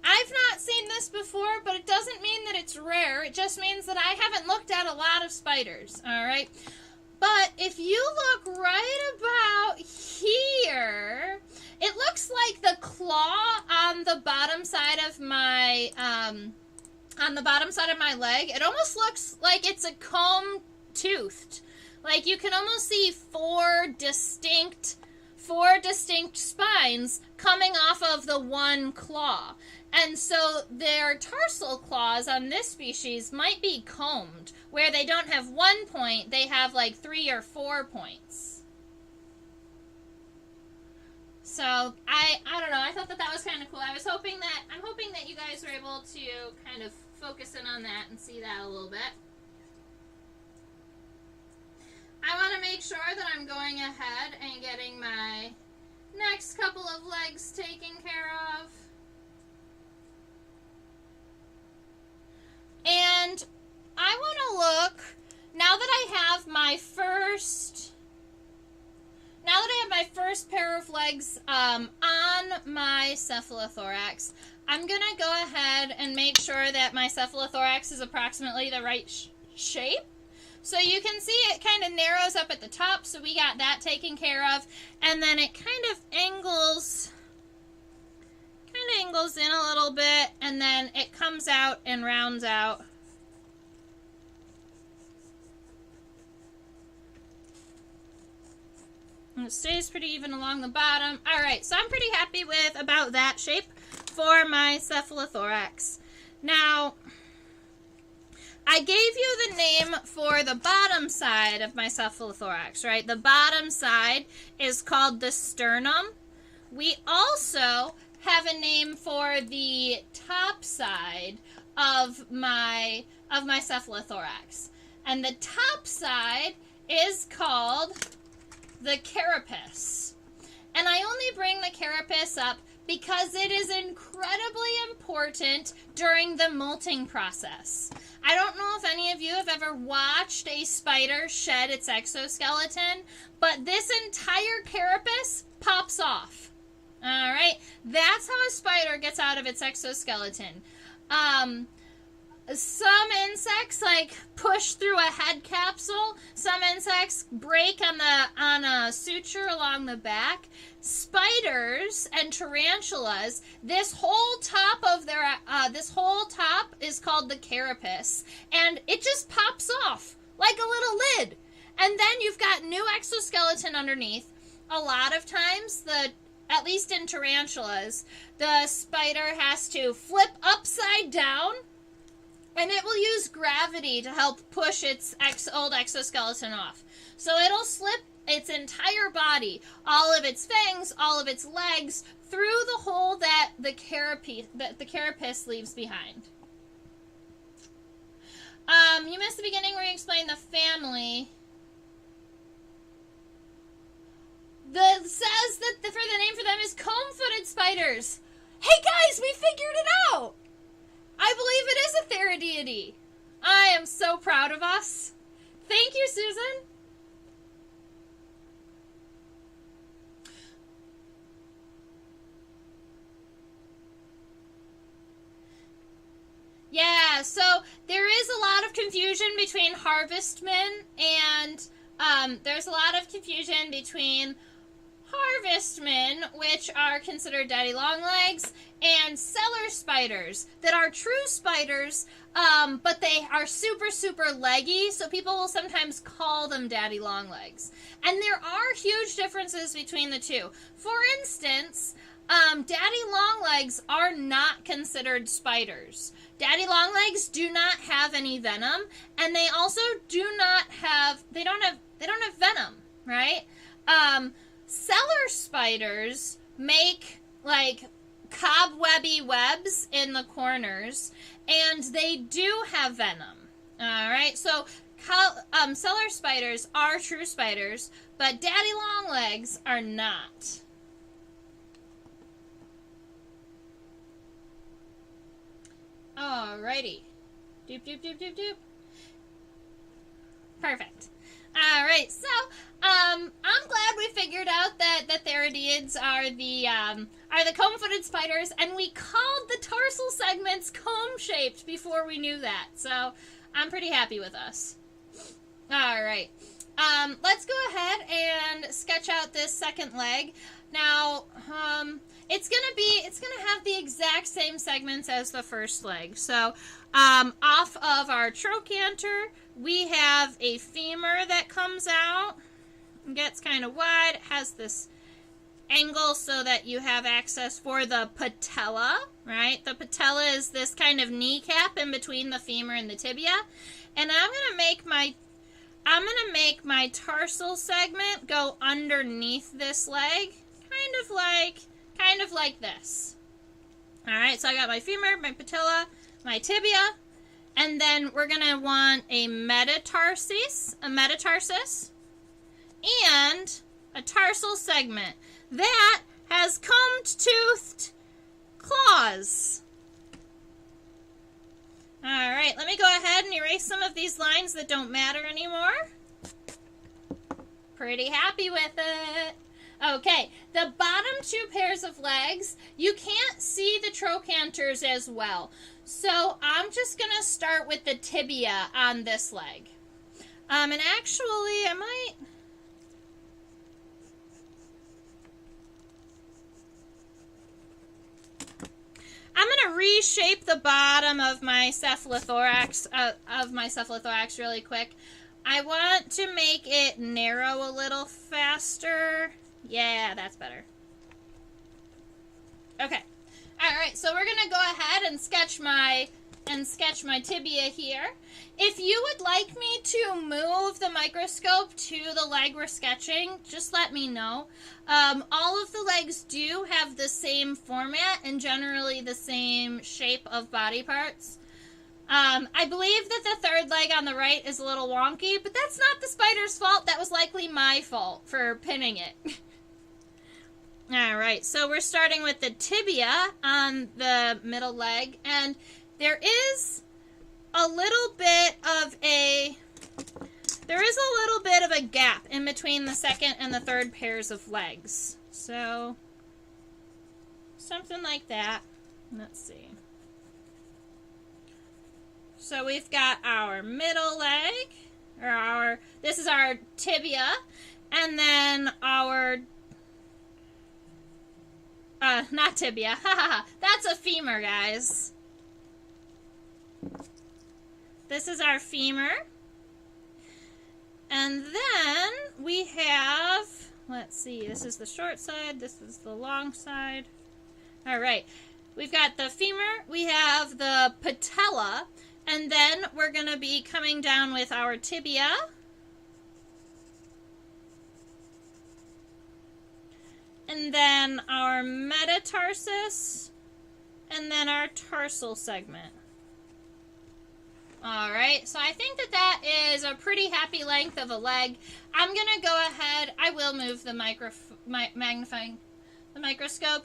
not seen this before, but it doesn't mean that it's rare. It just means that I haven't looked at a lot of spiders, all right? But if you look right about here, it looks like the claw on the bottom side of my leg. It almost looks like it's a comb-toothed. Like you can almost see four distinct spines coming off of the one claw. And so their tarsal claws on this species might be combed, where they don't have 1 point, they have like 3 or 4 points. So I don't know, I thought that was kind of cool. I'm hoping that you guys were able to kind of focus in on that and see that a little bit. I want to make make sure that I'm going ahead and getting my next couple of legs taken care of. And I want to look, now that I have my first pair of legs on my Cephalothorax, I'm going to go ahead and make sure that my Cephalothorax is approximately the right shape. So you can see it kind of narrows up at the top, so we got that taken care of. And then it kind of angles in a little bit, and then it comes out and rounds out. And it stays pretty even along the bottom. All right, so I'm pretty happy with about that shape for my Cephalothorax. Now, I gave you the name for the bottom side of my Cephalothorax, right? The bottom side is called the sternum. We also have a name for the top side of my Cephalothorax. And the top side is called the Carapace. And I only bring the Carapace up because it is incredibly important during the molting process. I don't know if any of you have ever watched a spider shed its exoskeleton, but this entire carapace pops off. All right, that's how a spider gets out of its exoskeleton. Some insects push through a head capsule. Some insects break on a suture along the back. Spiders and tarantulas, this whole top is called the carapace, and it just pops off like a little lid. And then you've got new exoskeleton underneath. A lot of times, at least in tarantulas, the spider has to flip upside down, and it will use gravity to help push its old exoskeleton off. So it'll slip its entire body, all of its fangs, all of its legs, through the hole that the carapace leaves behind. You missed the beginning where you explained the family. Says that the name for them is comb-footed spiders. Hey guys, we figured it out! I believe it is a Theridiidae. I am so proud of us. Thank you, Susan. Yeah, so there is a lot of confusion between harvestmen and there's a lot of confusion between harvestmen, which are considered daddy long legs, and cellar spiders that are true spiders, but they are super, super leggy, so people will sometimes call them daddy long legs. And there are huge differences between the two. For instance, daddy long legs are not considered spiders. Daddy long legs do not have any venom, and they also don't have venom, right? Cellar spiders make cobwebby webs in the corners, and they do have venom. All right, so cellar spiders are true spiders, but daddy long legs are not. Alrighty. Doop, doop, doop, doop, doop. Perfect. Alright, so, I'm glad we figured out that the Theridiids are the comb-footed spiders, and we called the tarsal segments comb-shaped before we knew that, so I'm pretty happy with us. Alright, let's go ahead and sketch out this second leg. Now, it's gonna have the exact same segments as the first leg. So, off of our trochanter, we have a femur that comes out, gets kind of wide, it has this angle so that you have access for the patella, right? The patella is this kind of kneecap in between the femur and the tibia. And I'm gonna make my tarsal segment go underneath this leg, kind of like this. Alright, so I got my femur, my patella, my tibia, and then we're going to want a metatarsis, and a tarsal segment that has combed-toothed claws. All right, let me go ahead and erase some of these lines that don't matter anymore. Pretty happy with it. Okay, the bottom two pairs of legs, you can't see the trochanters as well. So I'm just going to start with the tibia on this leg. And actually, I'm going to reshape the bottom of my cephalothorax, really quick. I want to make it narrow a little faster. Yeah, that's better. Okay. All right, so we're going to go ahead and sketch my tibia here. If you would like me to move the microscope to the leg we're sketching, just let me know. All of the legs do have the same format and generally the same shape of body parts. I believe that the third leg on the right is a little wonky, but that's not the spider's fault. That was likely my fault for pinning it. All right, so we're starting with the tibia on the middle leg, and there is a little bit of a gap in between the second and the third pairs of legs. So something like that. Let's see. So we've got our middle leg, or this is our tibia, and then our not tibia, that's a femur, guys. This is our femur. And then we have, let's see, this is the short side, this is the long side. All right, we've got the femur, we have the patella, and then we're going to be coming down with our tibia. And then our metatarsus, and then our tarsal segment. All right, so I think that is a pretty happy length of a leg. I'm going to go ahead, I will move the microscope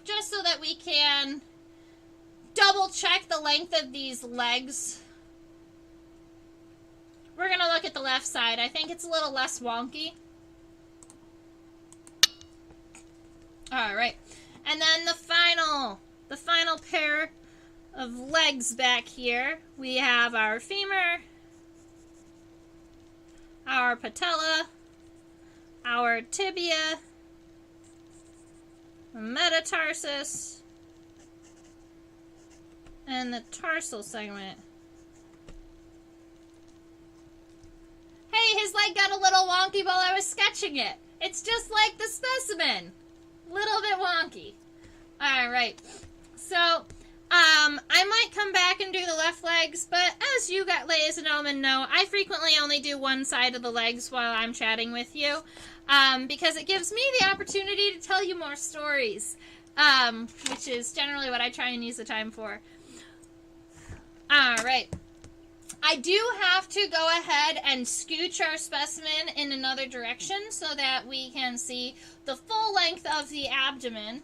just so that we can double check the length of these legs. We're going to look at the left side. I think it's a little less wonky. All right, and then the final pair of legs back here. We have our femur, our patella, our tibia, the metatarsus, and the tarsal segment. Hey, his leg got a little wonky while I was sketching it. It's just like the specimen. Little bit wonky. All right. So, I might come back and do the left legs, but as you ladies and gentlemen know, I frequently only do one side of the legs while I'm chatting with you, because it gives me the opportunity to tell you more stories, which is generally what I try and use the time for. All right. I do have to go ahead and scooch our specimen in another direction so that we can see the full length of the abdomen.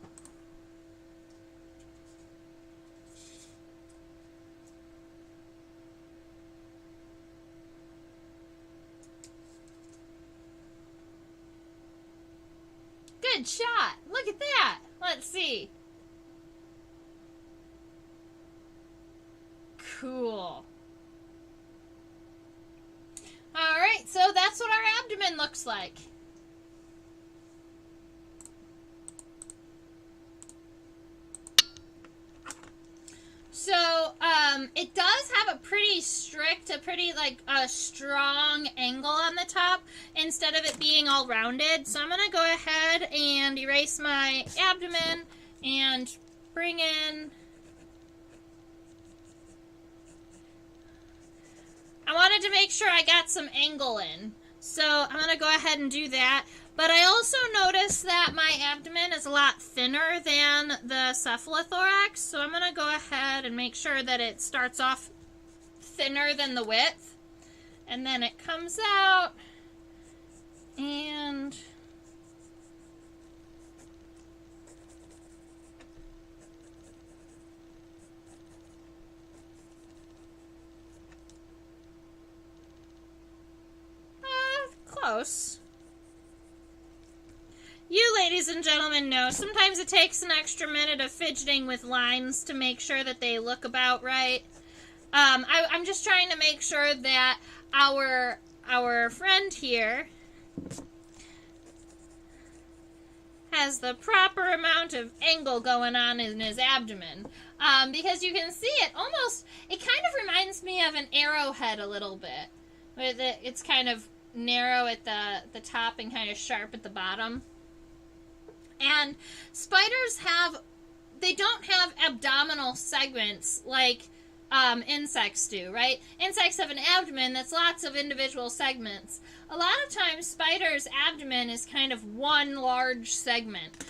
Good shot. Look at that. Let's see. Cool. All right, so that's what our abdomen looks like. So, it does have a pretty strict, a strong angle on the top instead of it being all rounded. So I'm going to go ahead and erase my abdomen and bring in... I wanted to make sure I got some angle in, so I'm going to go ahead and do that. But I also noticed that my abdomen is a lot thinner than the cephalothorax, so I'm going to go ahead and make sure that it starts off thinner than the width. And then it comes out And close. You, ladies and gentlemen, know sometimes it takes an extra minute of fidgeting with lines to make sure that they look about right. I'm just trying to make sure that our friend here has the proper amount of angle going on in his abdomen. Because you can see it kind of reminds me of an arrowhead a little bit. With it's kind of narrow at the top and kind of sharp at the bottom. And spiders they don't have abdominal segments like insects do, right? Insects have an abdomen that's lots of individual segments. A lot of times spiders' abdomen is kind of one large segment.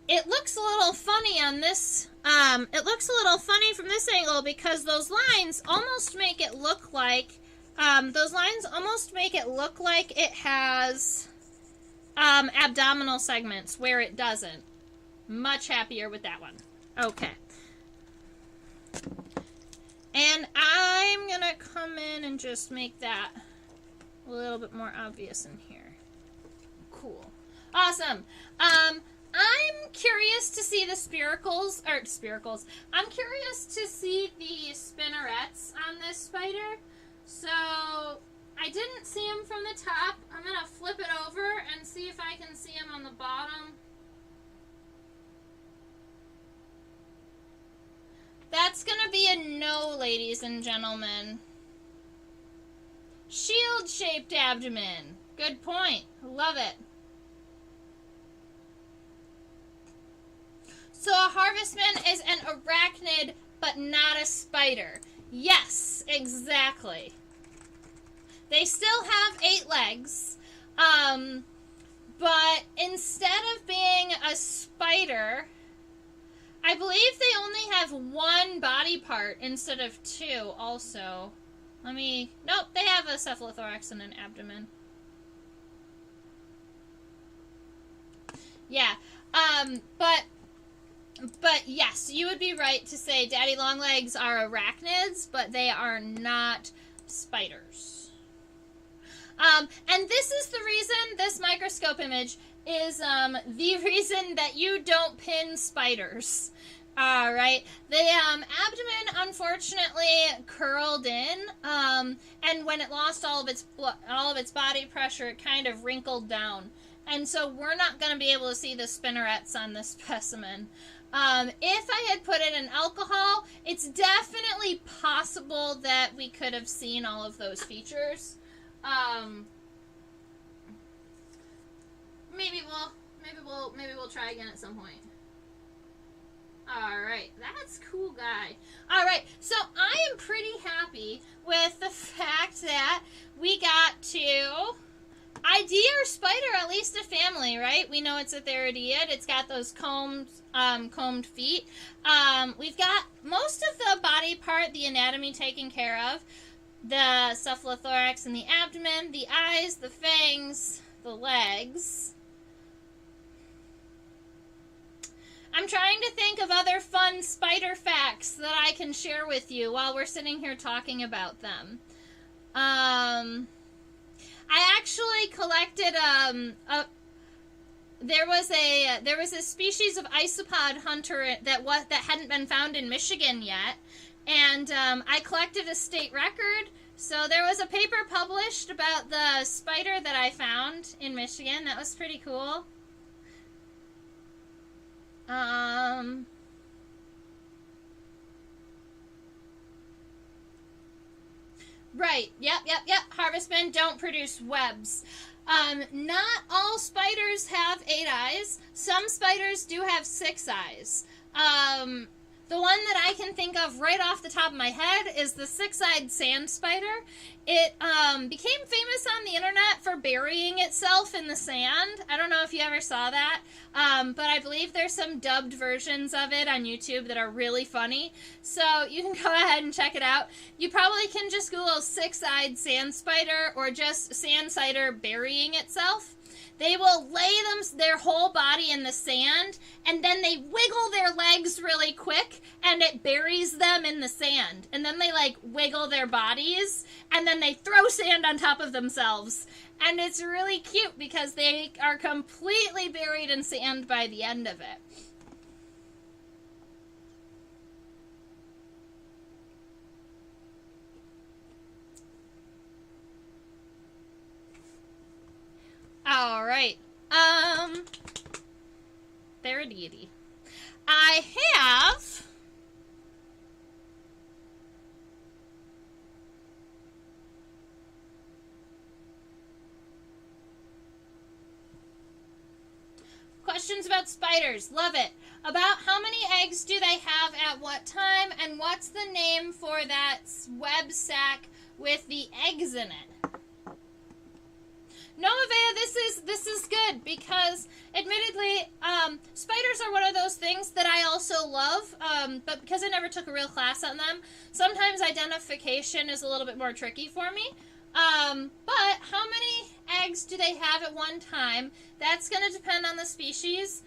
It looks a little funny on this, it looks a little funny from this angle because those lines almost make it look like, it has abdominal segments where it doesn't. Much happier with that one. Okay. And I'm going to come in and just make that a little bit more obvious in here. Cool. Awesome. I'm curious to see the spiracles. I'm curious to see the spinnerets on this spider. So I didn't see them from the top. I'm going to flip it over and see if I can see them on the bottom. That's going to be a no, ladies and gentlemen. Shield-shaped abdomen. Good point. Love it. So a harvestman is an arachnid, but not a spider. Yes, exactly. They still have 8 legs, but instead of being a spider, I believe they only have 1 body part instead of 2 also. Nope, they have a cephalothorax and an abdomen. Yeah, but yes, you would be right to say daddy longlegs are arachnids, but they are not spiders. And this is the reason this microscope image is the reason that you don't pin spiders. Right? The abdomen unfortunately curled in, and when it lost all of its body pressure, it kind of wrinkled down. And so we're not going to be able to see the spinnerets on this specimen. If I had put it in alcohol, it's definitely possible that we could have seen all of those features. Maybe we'll try again at some point. Alright, that's cool, guy. Alright, so I am pretty happy with the fact that we got to ID our spider, at least a family, right? We know it's a Theridiid. It's got those combed feet. We've got most of the body part, the anatomy taken care of. The cephalothorax and the abdomen, the eyes, the fangs, the legs. I'm trying to think of other fun spider facts that I can share with you while we're sitting here talking about them. I actually collected there was a species of isopod hunter that hadn't been found in Michigan yet, and I collected a state record. So there was a paper published about the spider that I found in Michigan. That was pretty cool. Right. Yep. Harvestmen don't produce webs. Not all spiders have 8 eyes. Some spiders do have 6 eyes. The one that I can think of right off the top of my head is the six-eyed sand spider. It became famous on the internet for burying itself in the sand. I don't know if you ever saw that, but I believe there's some dubbed versions of it on YouTube that are really funny. So you can go ahead and check it out. You probably can just Google six-eyed sand spider or just sand spider burying itself. They will lay their whole body in the sand, and then they wiggle their legs really quick, and it buries them in the sand. And then they, like, wiggle their bodies, and then they throw sand on top of themselves. And it's really cute because they are completely buried in sand by the end of it. All right. Theridiidae. I have questions about spiders. Love it. About how many eggs do they have at what time, and what's the name for that web sac with the eggs in it? No, Avea, this is good because, admittedly, spiders are one of those things that I also love, but because I never took a real class on them, sometimes identification is a little bit more tricky for me. But how many eggs do they have at one time? That's going to depend on the species.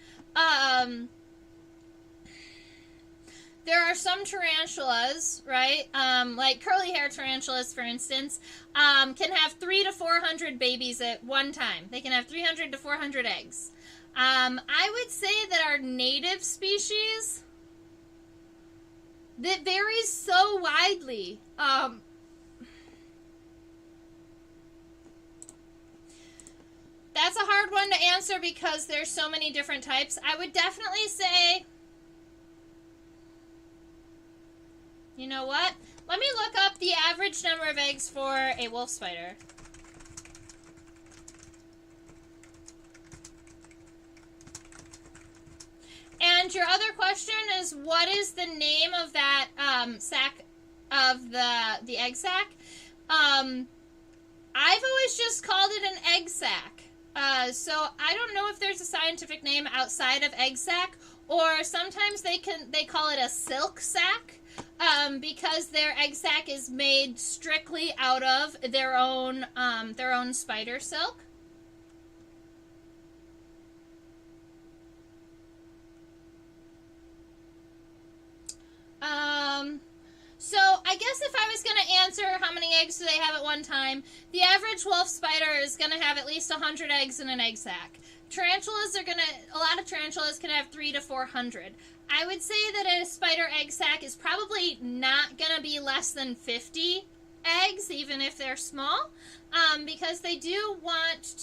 There are some tarantulas, right? Like curly hair tarantulas, for instance, can have 300 to 400 babies at one time. They can have 300 to 400 eggs. I would say that our native species, that varies so widely. That's a hard one to answer because there's so many different types. I would definitely say, you know what? Let me look up the average number of eggs for a wolf spider. And your other question is, what is the name of that sac of the egg sac? I've always just called it an egg sac. So I don't know if there's a scientific name outside of egg sac, or sometimes they call it a silk sac. Because their egg sac is made strictly out of their own spider silk. So I guess if I was going to answer how many eggs do they have at one time, the average wolf spider is going to have at least 100 eggs in an egg sac. A lot of tarantulas can have 300 to 400. I would say that a spider egg sac is probably not going to be less than 50 eggs, even if they're small, because they do want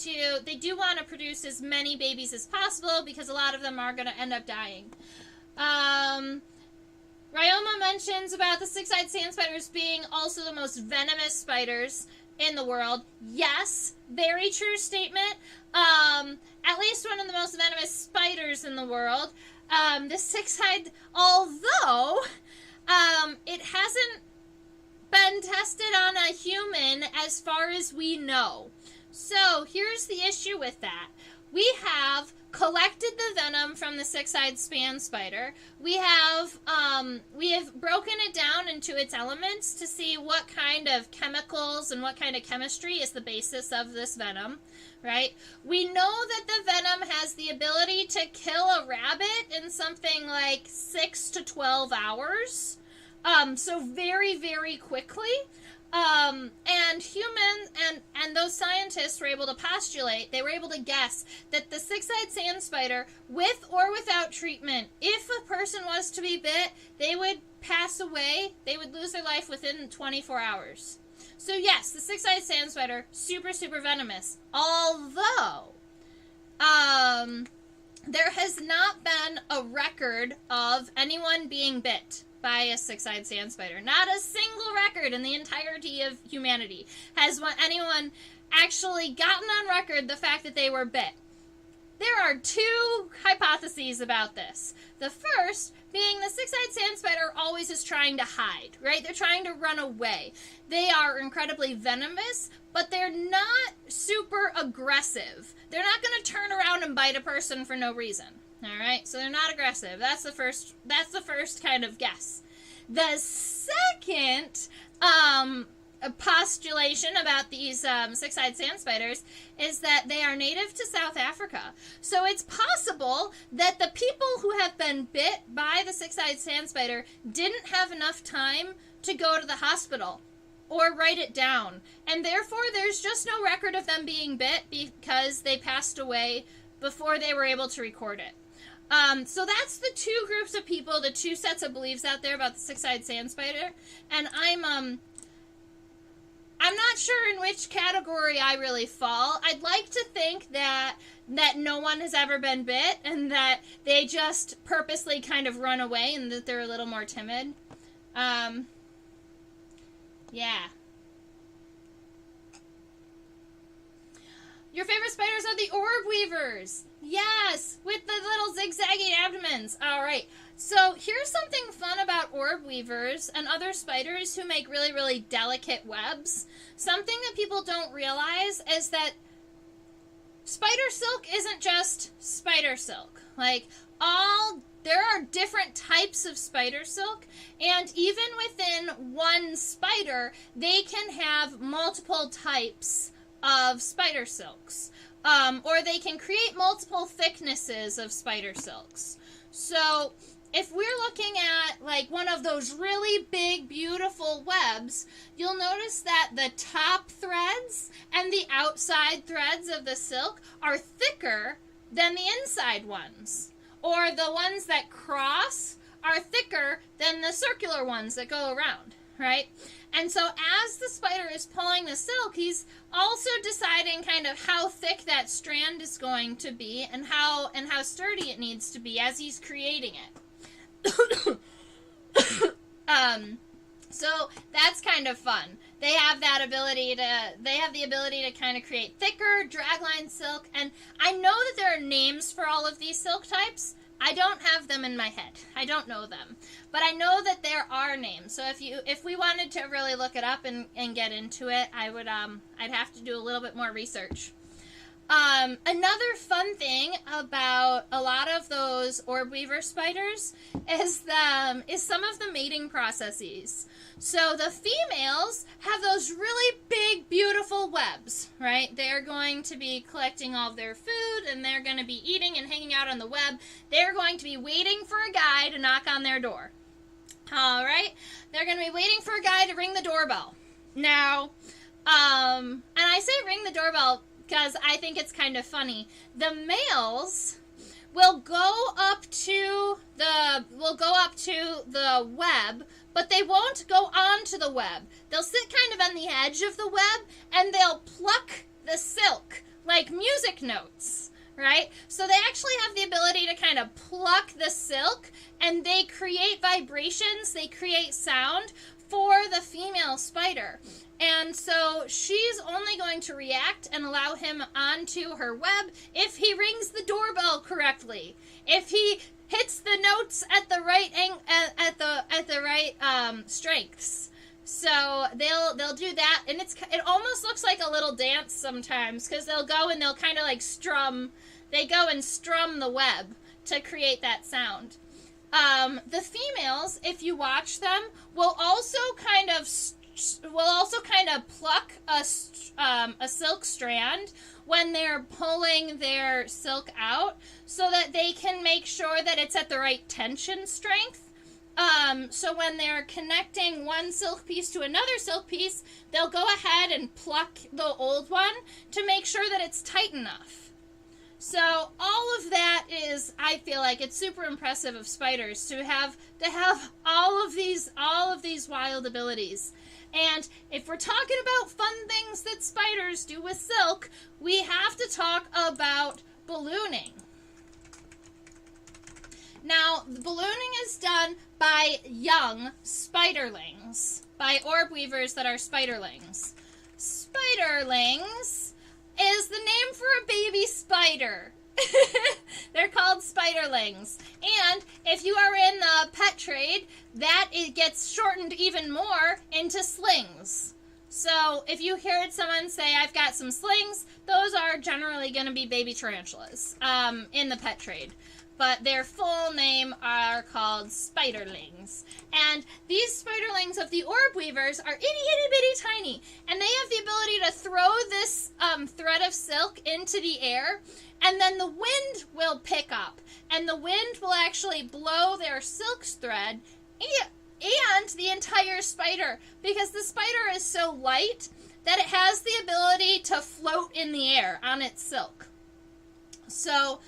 to produce as many babies as possible, because a lot of them are going to end up dying. Ryoma mentions about the six-eyed sand spiders being also the most venomous spiders in the world. Yes, very true statement. At least one of the most venomous spiders in the world. The six-eyed, although it hasn't been tested on a human as far as we know. So here's the issue with that. We have collected the venom from the six-eyed span spider. We have broken it down into its elements to see what kind of chemicals and what kind of chemistry is the basis of this venom, right? We know that the venom has the ability to kill a rabbit in something like 6 to 12 hours. So very, very quickly. And humans and those scientists were able to postulate, they were able to guess that the six-eyed sand spider, with or without treatment, if a person was to be bit, they would pass away, they would lose their life within 24 hours. So yes, the six-eyed sand spider, super, super venomous. Although, there has not been a record of anyone being bit by a six-eyed sand spider. Not a single record in the entirety of humanity has anyone actually gotten on record the fact that they were bit. there are two hypotheses about this. The first being the six-eyed sand spider always is trying to hide, right? They're trying to run away. They are incredibly venomous, but they're not super aggressive. They're not going to turn around and bite a person for no reason. All right? So they're not aggressive. That's the first kind of guess. The second postulation about these six-eyed sand spiders is that they are native to South Africa. So it's possible that the people who have been bit by the six-eyed sand spider didn't have enough time to go to the hospital or write it down. And therefore, there's just no record of them being bit because they passed away before they were able to record it. So that's the two groups of people, the two sets of beliefs out there about the six-eyed sand spider. And I'm not sure in which category I really fall. I'd like to think that no one has ever been bit and that they just purposely kind of run away and that they're a little more timid. Yeah. Your favorite spiders are the orb weavers. Yes, with the little zigzaggy abdomens. All right. So here's something fun about orb weavers and other spiders who make really, really delicate webs. Something that people don't realize is that spider silk isn't just spider silk. There are different types of spider silk, and even within one spider, they can have multiple types of spider silks. Or they can create multiple thicknesses of spider silks. So if we're looking at like one of those really big, beautiful webs, you'll notice that the top threads and the outside threads of the silk are thicker than the inside ones. Or the ones that cross are thicker than the circular ones that go around, right? And so as the spider is pulling the silk, he's also deciding kind of how thick that strand is going to be and how sturdy it needs to be as he's creating it. So that's kind of fun. They have the ability to kind of create thicker dragline silk, and I know that there are names for all of these silk types. I don't have them in my head. I don't know them. But I know that there are names. So if we wanted to really look it up and get into it, I'd have to do a little bit more research. Another fun thing about a lot of those orb weaver spiders is some of the mating processes. So the females have those really big, beautiful webs, right? They're going to be collecting all of their food, and they're going to be eating and hanging out on the web. They're going to be waiting for a guy to knock on their door. All right? They're going to be waiting for a guy to ring the doorbell. Now, and I say ring the doorbell because I think it's kind of funny. The males will go up to the web, but they won't go onto the web. They'll sit kind of on the edge of the web, and they'll pluck the silk like music notes, right? So they actually have the ability to kind of pluck the silk, and they create vibrations, they create sound for the female spider. And so she's only going to react and allow him onto her web if he rings the doorbell correctly. If he hits the notes at the right strengths. So they'll do that, and it almost looks like a little dance sometimes, because they'll go and they'll kind of like strum. They go and strum the web to create that sound. The females, if you watch them, will also kind of pluck a silk strand when they're pulling their silk out, so that they can make sure that it's at the right tension strength. So when they're connecting one silk piece to another silk piece, they'll go ahead and pluck the old one to make sure that it's tight enough. So all of that is, I feel like it's super impressive of spiders to have all of these wild abilities. And if we're talking about fun things that spiders do with silk, we have to talk about ballooning. Now, the ballooning is done by young spiderlings, by orb weavers that are spiderlings. Spiderlings is the name for a baby spider. They're called spiderlings. And if you are in the pet trade, that it gets shortened even more into slings. So if you heard someone say, I've got some slings, those are generally going to be baby tarantulas in the pet trade. But their full name are called spiderlings. And these spiderlings of the orb weavers are itty, itty, bitty tiny. And they have the ability to throw this thread of silk into the air, and then the wind will pick up. And the wind will actually blow their silk thread and the entire spider, because the spider is so light that it has the ability to float in the air on its silk. So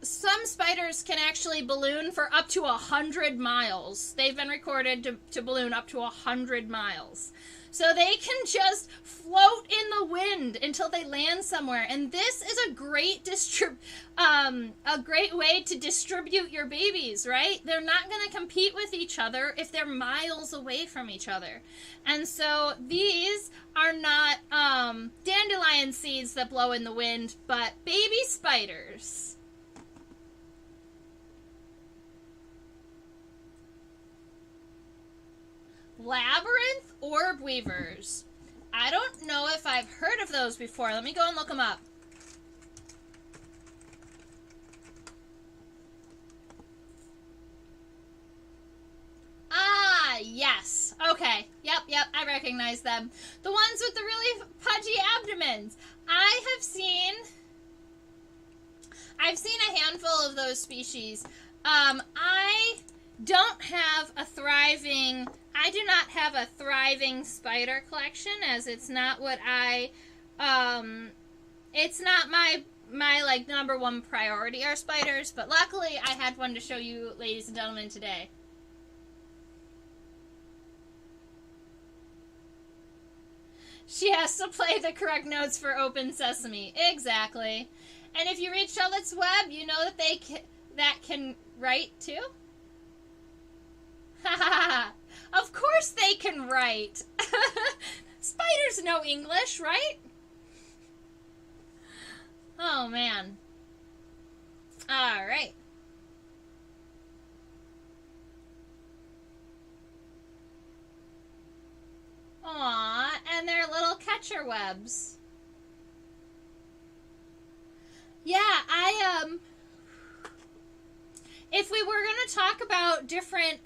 some spiders can actually balloon for up to 100 miles. They've been recorded to balloon up to 100 miles. So they can just float in the wind until they land somewhere. And this is a great way to distribute your babies, right? They're not going to compete with each other if they're miles away from each other. And so these are not dandelion seeds that blow in the wind, but baby spiders. Labyrinth orb weavers. I don't know if I've heard of those before. Let me go and look them up. Ah, yes. Okay. Yep, I recognize them. The ones with the really pudgy abdomens. I've seen a handful of those species. I do not have a thriving spider collection, as it's not what it's not my like number one priority are spiders, but luckily I had one to show you, ladies and gentlemen, today. She has to play the correct notes for Open Sesame. Exactly. And if you read Charlotte's Web, you know that that can write too. Ha ha ha. Of course they can write. Spiders know English, right? Oh, man. All right. Aw, and their little catcher webs. Yeah, if we were going to talk about different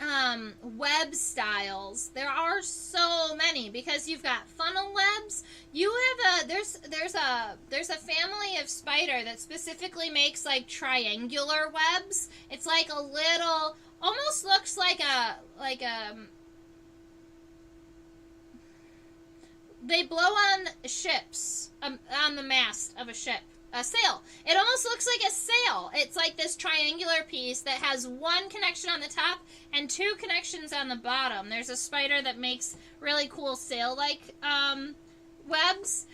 web styles, there are so many, because you've got funnel webs. You have there's a family of spider that specifically makes like triangular webs. It's like a little, almost looks like a they blow on ships, on the mast of a ship. A sail. It almost looks like a sail. It's like this triangular piece that has one connection on the top and two connections on the bottom. There's a spider that makes really cool sail-like webs.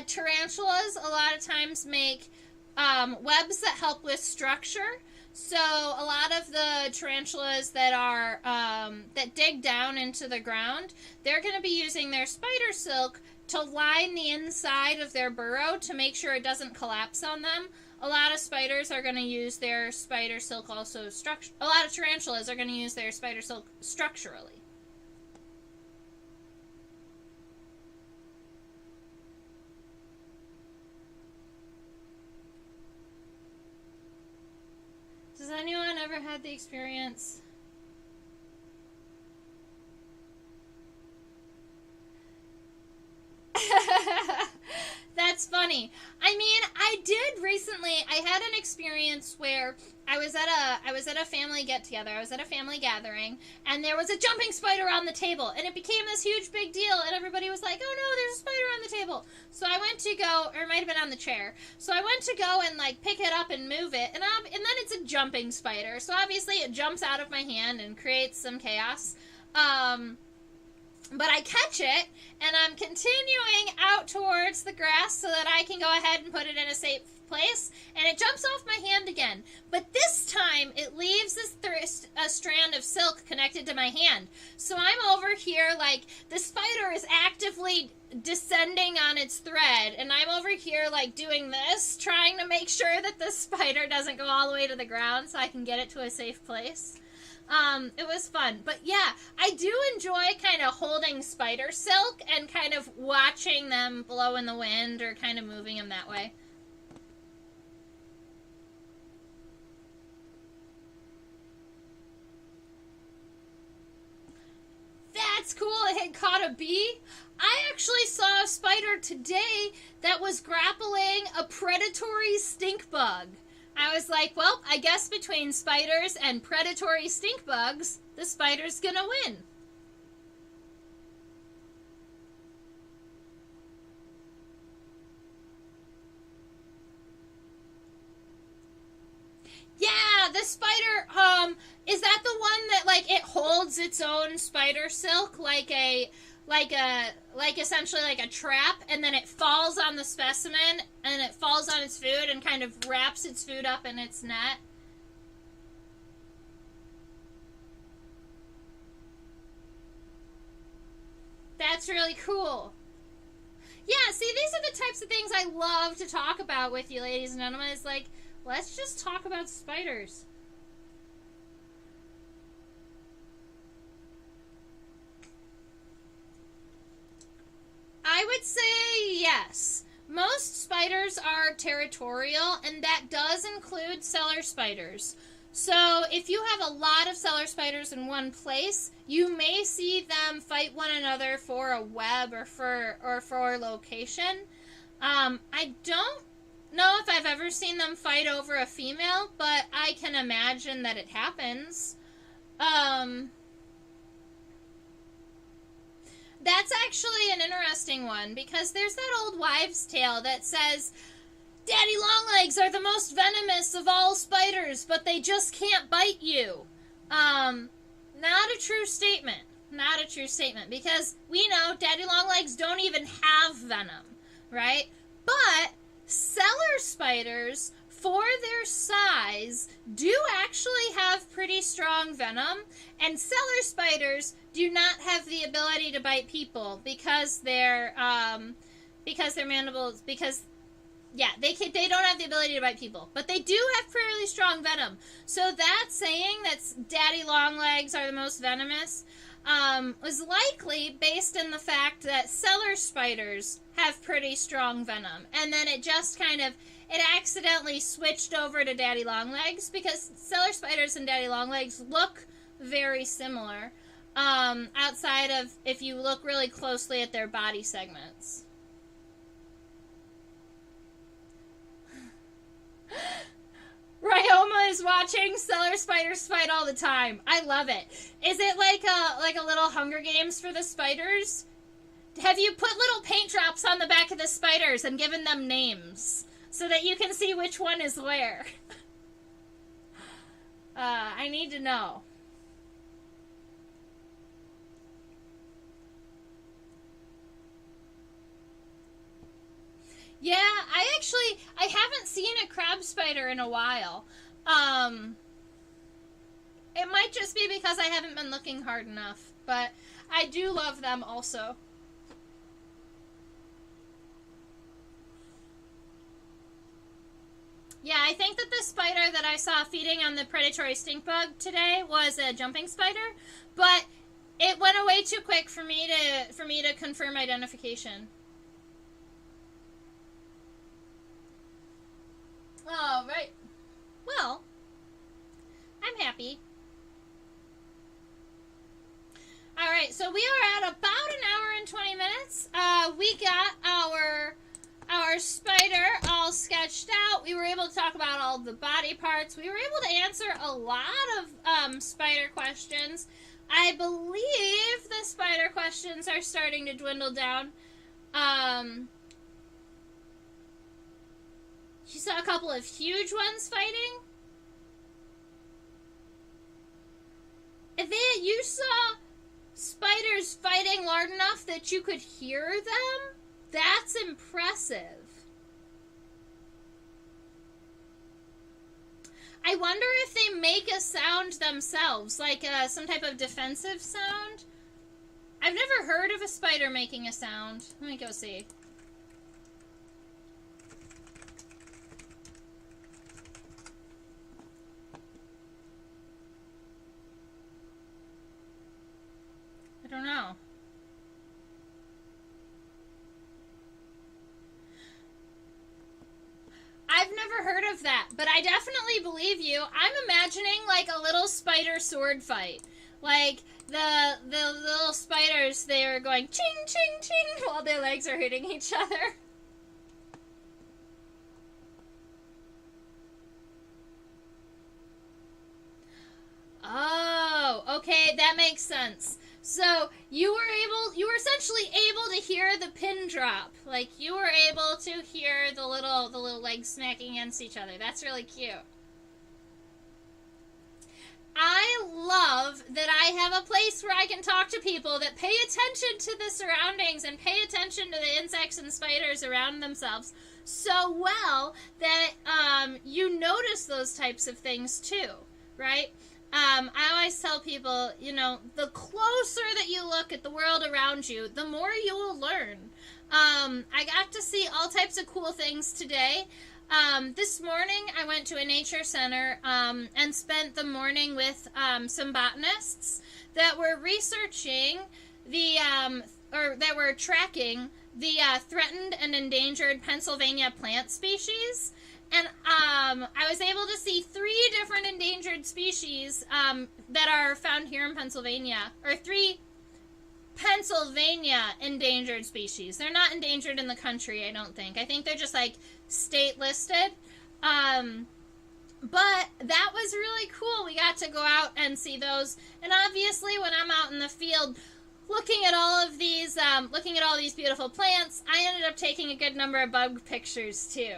Tarantulas a lot of times make webs that help with structure. So a lot of the tarantulas that are that dig down into the ground, they're going to be using their spider silk to line the inside of their burrow to make sure it doesn't collapse on them. A lot of spiders are going to use their spider silk also a lot of tarantulas are going to use their spider silk structurally. Does anyone ever had the experience? That's funny. I mean, I did recently, I had an experience where I was at a family get-together. I was at a family gathering, and there was a jumping spider on the table, and it became this huge big deal, and everybody was like, oh no, there's a spider on the table. So I went to go, or it might have been on the chair. So I went to go and like pick it up and move it, and then it's a jumping spider. So obviously it jumps out of my hand and creates some chaos. But I catch it, and I'm continuing out towards the grass so that I can go ahead and put it in a safe place, and it jumps off my hand again. But this time, it leaves a strand of silk connected to my hand. So I'm over here, like, the spider is actively descending on its thread, and I'm over here, like, doing this, trying to make sure that the spider doesn't go all the way to the ground so I can get it to a safe place. It was fun. But yeah, I do enjoy kind of holding spider silk and kind of watching them blow in the wind or kind of moving them that way. That's cool. It had caught a bee. I actually saw a spider today that was grappling a predatory stink bug. I was like, well, I guess between spiders and predatory stink bugs, the spider's gonna win. Yeah, the spider, is that the one that, like, it holds its own spider silk like essentially like a trap, and then it falls on the specimen, and it falls on its food and kind of wraps its food up in its net? That's really cool. Yeah, see, these are the types of things I love to talk about with you, ladies and gentlemen. It's like, let's just talk about spiders. I would say yes. Most spiders are territorial, and that does include cellar spiders. So if you have a lot of cellar spiders in one place, you may see them fight one another for a web or for location. I don't know if I've ever seen them fight over a female, but I can imagine that it happens. That's actually an interesting one, because there's that old wives' tale that says, Daddy Longlegs are the most venomous of all spiders, but they just can't bite you. Not a true statement. Not a true statement, because we know Daddy Longlegs don't even have venom, right? But cellar spiders, for their size, do actually have pretty strong venom, and cellar spiders do not have the ability to bite people because their mandibles, yeah, they don't have the ability to bite people, but they do have fairly strong venom. So that saying that Daddy Longlegs are the most venomous was likely based in the fact that cellar spiders have pretty strong venom, and then it just kind of, it accidentally switched over to Daddy Longlegs, because cellar spiders and Daddy Longlegs look very similar, outside of if you look really closely at their body segments. Ryoma is watching cellar spiders fight all the time. I love it. Is it like a little Hunger Games for the spiders? Have you put little paint drops on the back of the spiders and given them names so that you can see which one is where? I need to know. Yeah, I haven't seen a crab spider in a while. It might just be because I haven't been looking hard enough, but I do love them also. Yeah, I think that the spider that I saw feeding on the predatory stink bug today was a jumping spider, but it went away too quick for me to confirm identification. All right. Well, I'm happy. All right, so we are at about an hour and 20 minutes. We got our spider all sketched out. We were able to talk about all the body parts. We were able to answer a lot of spider questions. I believe the spider questions are starting to dwindle down. You saw a couple of huge ones fighting? You saw spiders fighting large enough that you could hear them? That's impressive. I wonder if they make a sound themselves, like some type of defensive sound. I've never heard of a spider making a sound. Let me go see. I don't know. I've never heard of that, but I definitely believe you. I'm imagining like a little spider sword fight. Like the little spiders, they are going ching ching ching while their legs are hitting each other. Oh, okay, that makes sense. So you were essentially able to hear the pin drop. Like you were able to hear the little legs smacking against each other. That's really cute. I love that I have a place where I can talk to people that pay attention to the surroundings and pay attention to the insects and spiders around themselves so well that you notice those types of things too, right? I always tell people, you know, the closer that you look at the world around you, the more you will learn. I got to see all types of cool things today. This morning I went to a nature center and spent the morning with some botanists that were researching that were tracking the threatened and endangered Pennsylvania plant species. And I was able to see 3 different endangered species that are found here in Pennsylvania, or 3 Pennsylvania endangered species. They're not endangered in the country, I don't think. I think they're just like state listed. But that was really cool. We got to go out and see those. And obviously when I'm out in the field looking at all these beautiful plants, I ended up taking a good number of bug pictures too.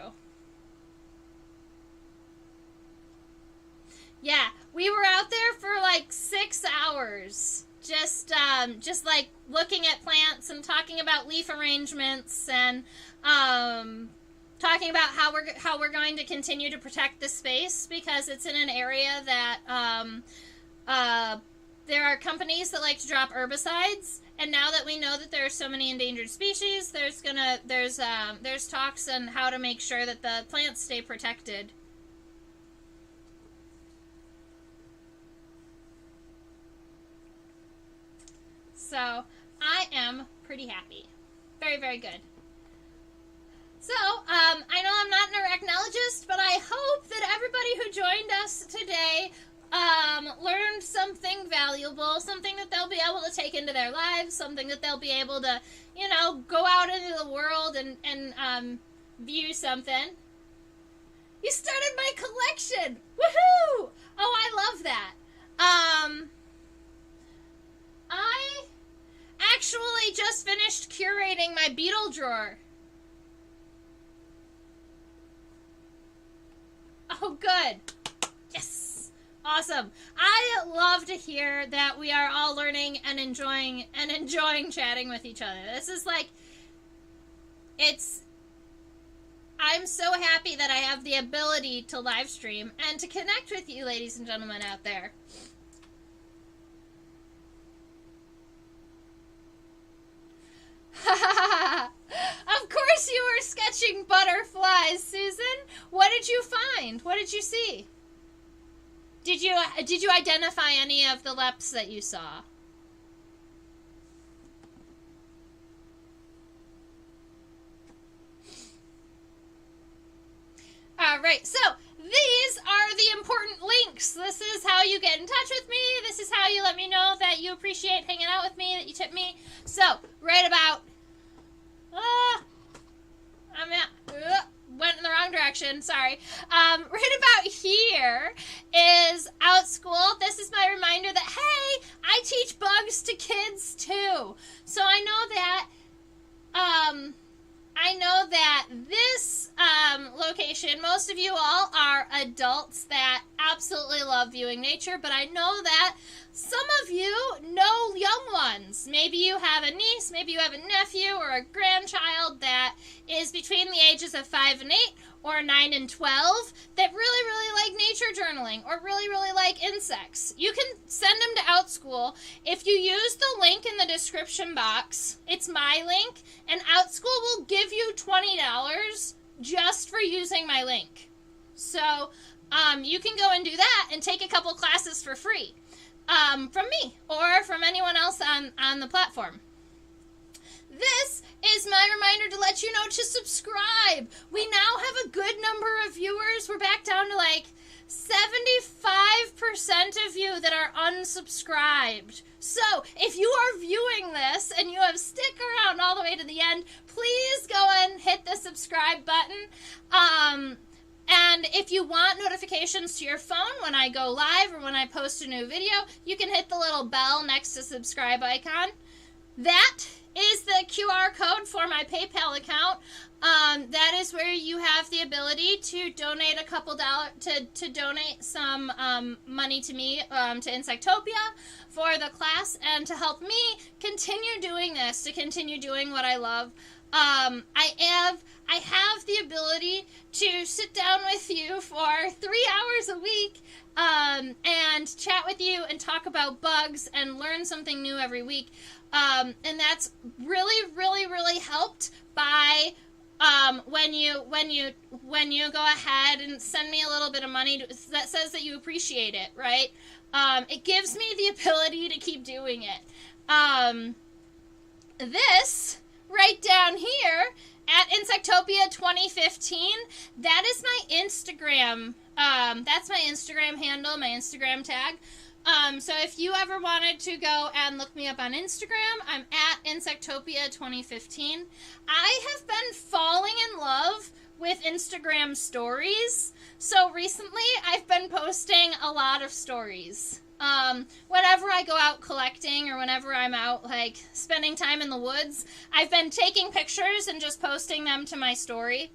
Yeah, we were out there for like 6 hours, just like looking at plants and talking about leaf arrangements and talking about how we're going to continue to protect the space because it's in an area that there are companies that like to drop herbicides, and now that we know that there are so many endangered species, there's talks on how to make sure that the plants stay protected. So, I am pretty happy. Very, very good. So, I know I'm not an arachnologist, but I hope that everybody who joined us today learned something valuable, something that they'll be able to take into their lives, something that they'll be able to, you know, go out into the world and view something. You started my collection! Woohoo! Oh, I love that. I actually just finished curating my beetle drawer. Oh, good. Yes. Awesome. I love to hear that we are all learning and enjoying chatting with each other. This is like, I'm so happy that I have the ability to live stream and to connect with you, ladies and gentlemen out there. Of course you were sketching butterflies, Susan. What did you find? What did you see? Did you identify any of the leps that you saw? All right, so these are the important links. This is how you get in touch with me. This is how you let me know that you appreciate hanging out with me, that you tip me. So, right about... went in the wrong direction, sorry. Right about here is OutSchool. This is my reminder that, hey, I teach bugs to kids too. So I know that this location, most of you all are adults that absolutely love viewing nature, but I know that some of you know young ones. Maybe you have a niece, maybe you have a nephew or a grandchild that is between the ages of 5 and 8, or 9 and 12 that really, really like nature journaling or really, really like insects. You can send them to OutSchool. If you use the link in the description box, it's my link, and OutSchool will give you $20 just for using my link. So you can go and do that and take a couple classes for free from me or from anyone else on the platform. This is my reminder to let you know to subscribe. We now have a good number of viewers. We're back down to like 75% of you that are unsubscribed. So if you are viewing this and you have stick around all the way to the end, please go and hit the subscribe button. And if you want notifications to your phone when I go live or when I post a new video, you can hit the little bell next to subscribe icon. That is the QR code for my PayPal account. That is where you have the ability to donate a couple dollars, to donate some money to me, to Insectopia for the class, and to help me continue doing this, to continue doing what I love. I have the ability to sit down with you for 3 hours a week and chat with you and talk about bugs and learn something new every week. And that's really, really, really helped by when you go ahead and send me a little bit of money that says that you appreciate it, right? It gives me the ability to keep doing it. This right down here at Insectopia 2015, that is my Instagram. That's my Instagram handle, my Instagram tag. So if you ever wanted to go and look me up on Instagram, I'm at Insectopia 2015. I have been falling in love with Instagram stories. So recently I've been posting a lot of stories. Whenever I go out collecting or whenever I'm out, like, spending time in the woods, I've been taking pictures and just posting them to my story.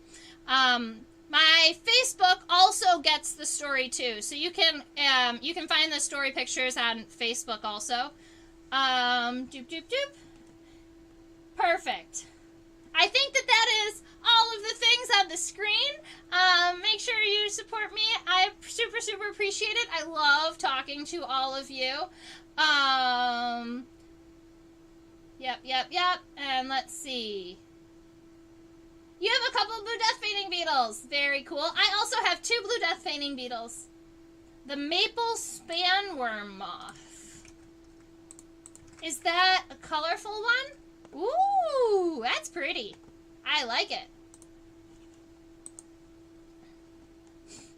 My Facebook also gets the story too, so you can find the story pictures on Facebook also. Doop doop doop. Perfect. I think that is all of the things on the screen. Make sure you support me. I super, super appreciate it. I love talking to all of you. Yep. And let's see. You have a couple of blue death fainting beetles. Very cool. I also have 2 blue death fainting beetles. The maple spanworm moth. Is that a colorful one? Ooh, that's pretty. I like it.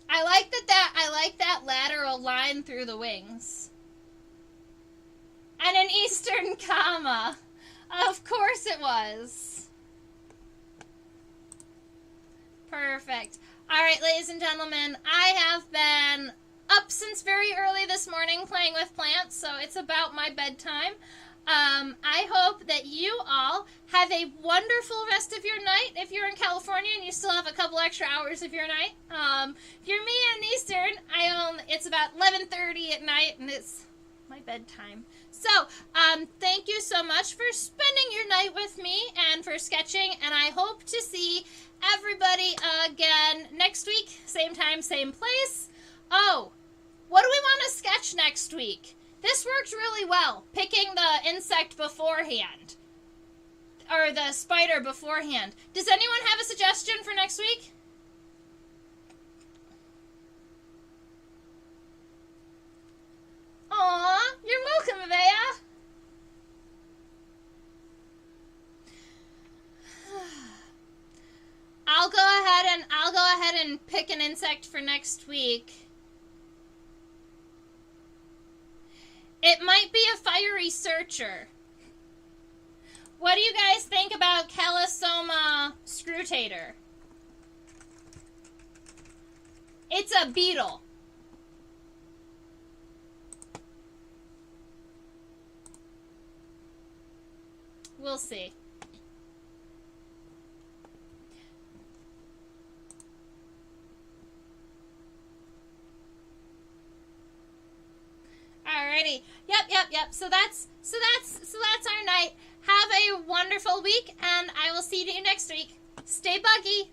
I like that lateral line through the wings. And an eastern comma. Of course it was. Perfect. All right, ladies and gentlemen, I have been up since very early this morning playing with plants, so it's about my bedtime. I hope that you all have a wonderful rest of your night. If you're in California and you still have a couple extra hours of your night. If you're me in Eastern, it's about 11:30 at night, and it's my bedtime. So, thank you so much for spending your night with me and for sketching, and I hope to see everybody again next week. Same time, same place. Oh, what do we want to sketch next week? This worked really well, picking the insect beforehand. Or the spider beforehand. Does anyone have a suggestion for next week? Aw, you're welcome, Avea. I'll go ahead and pick an insect for next week. It might be a fiery searcher. What do you guys think about Calisoma scrutator? It's a beetle. We'll see. Alrighty. Yep. So that's our night. Have a wonderful week, and I will see you next week. Stay buggy.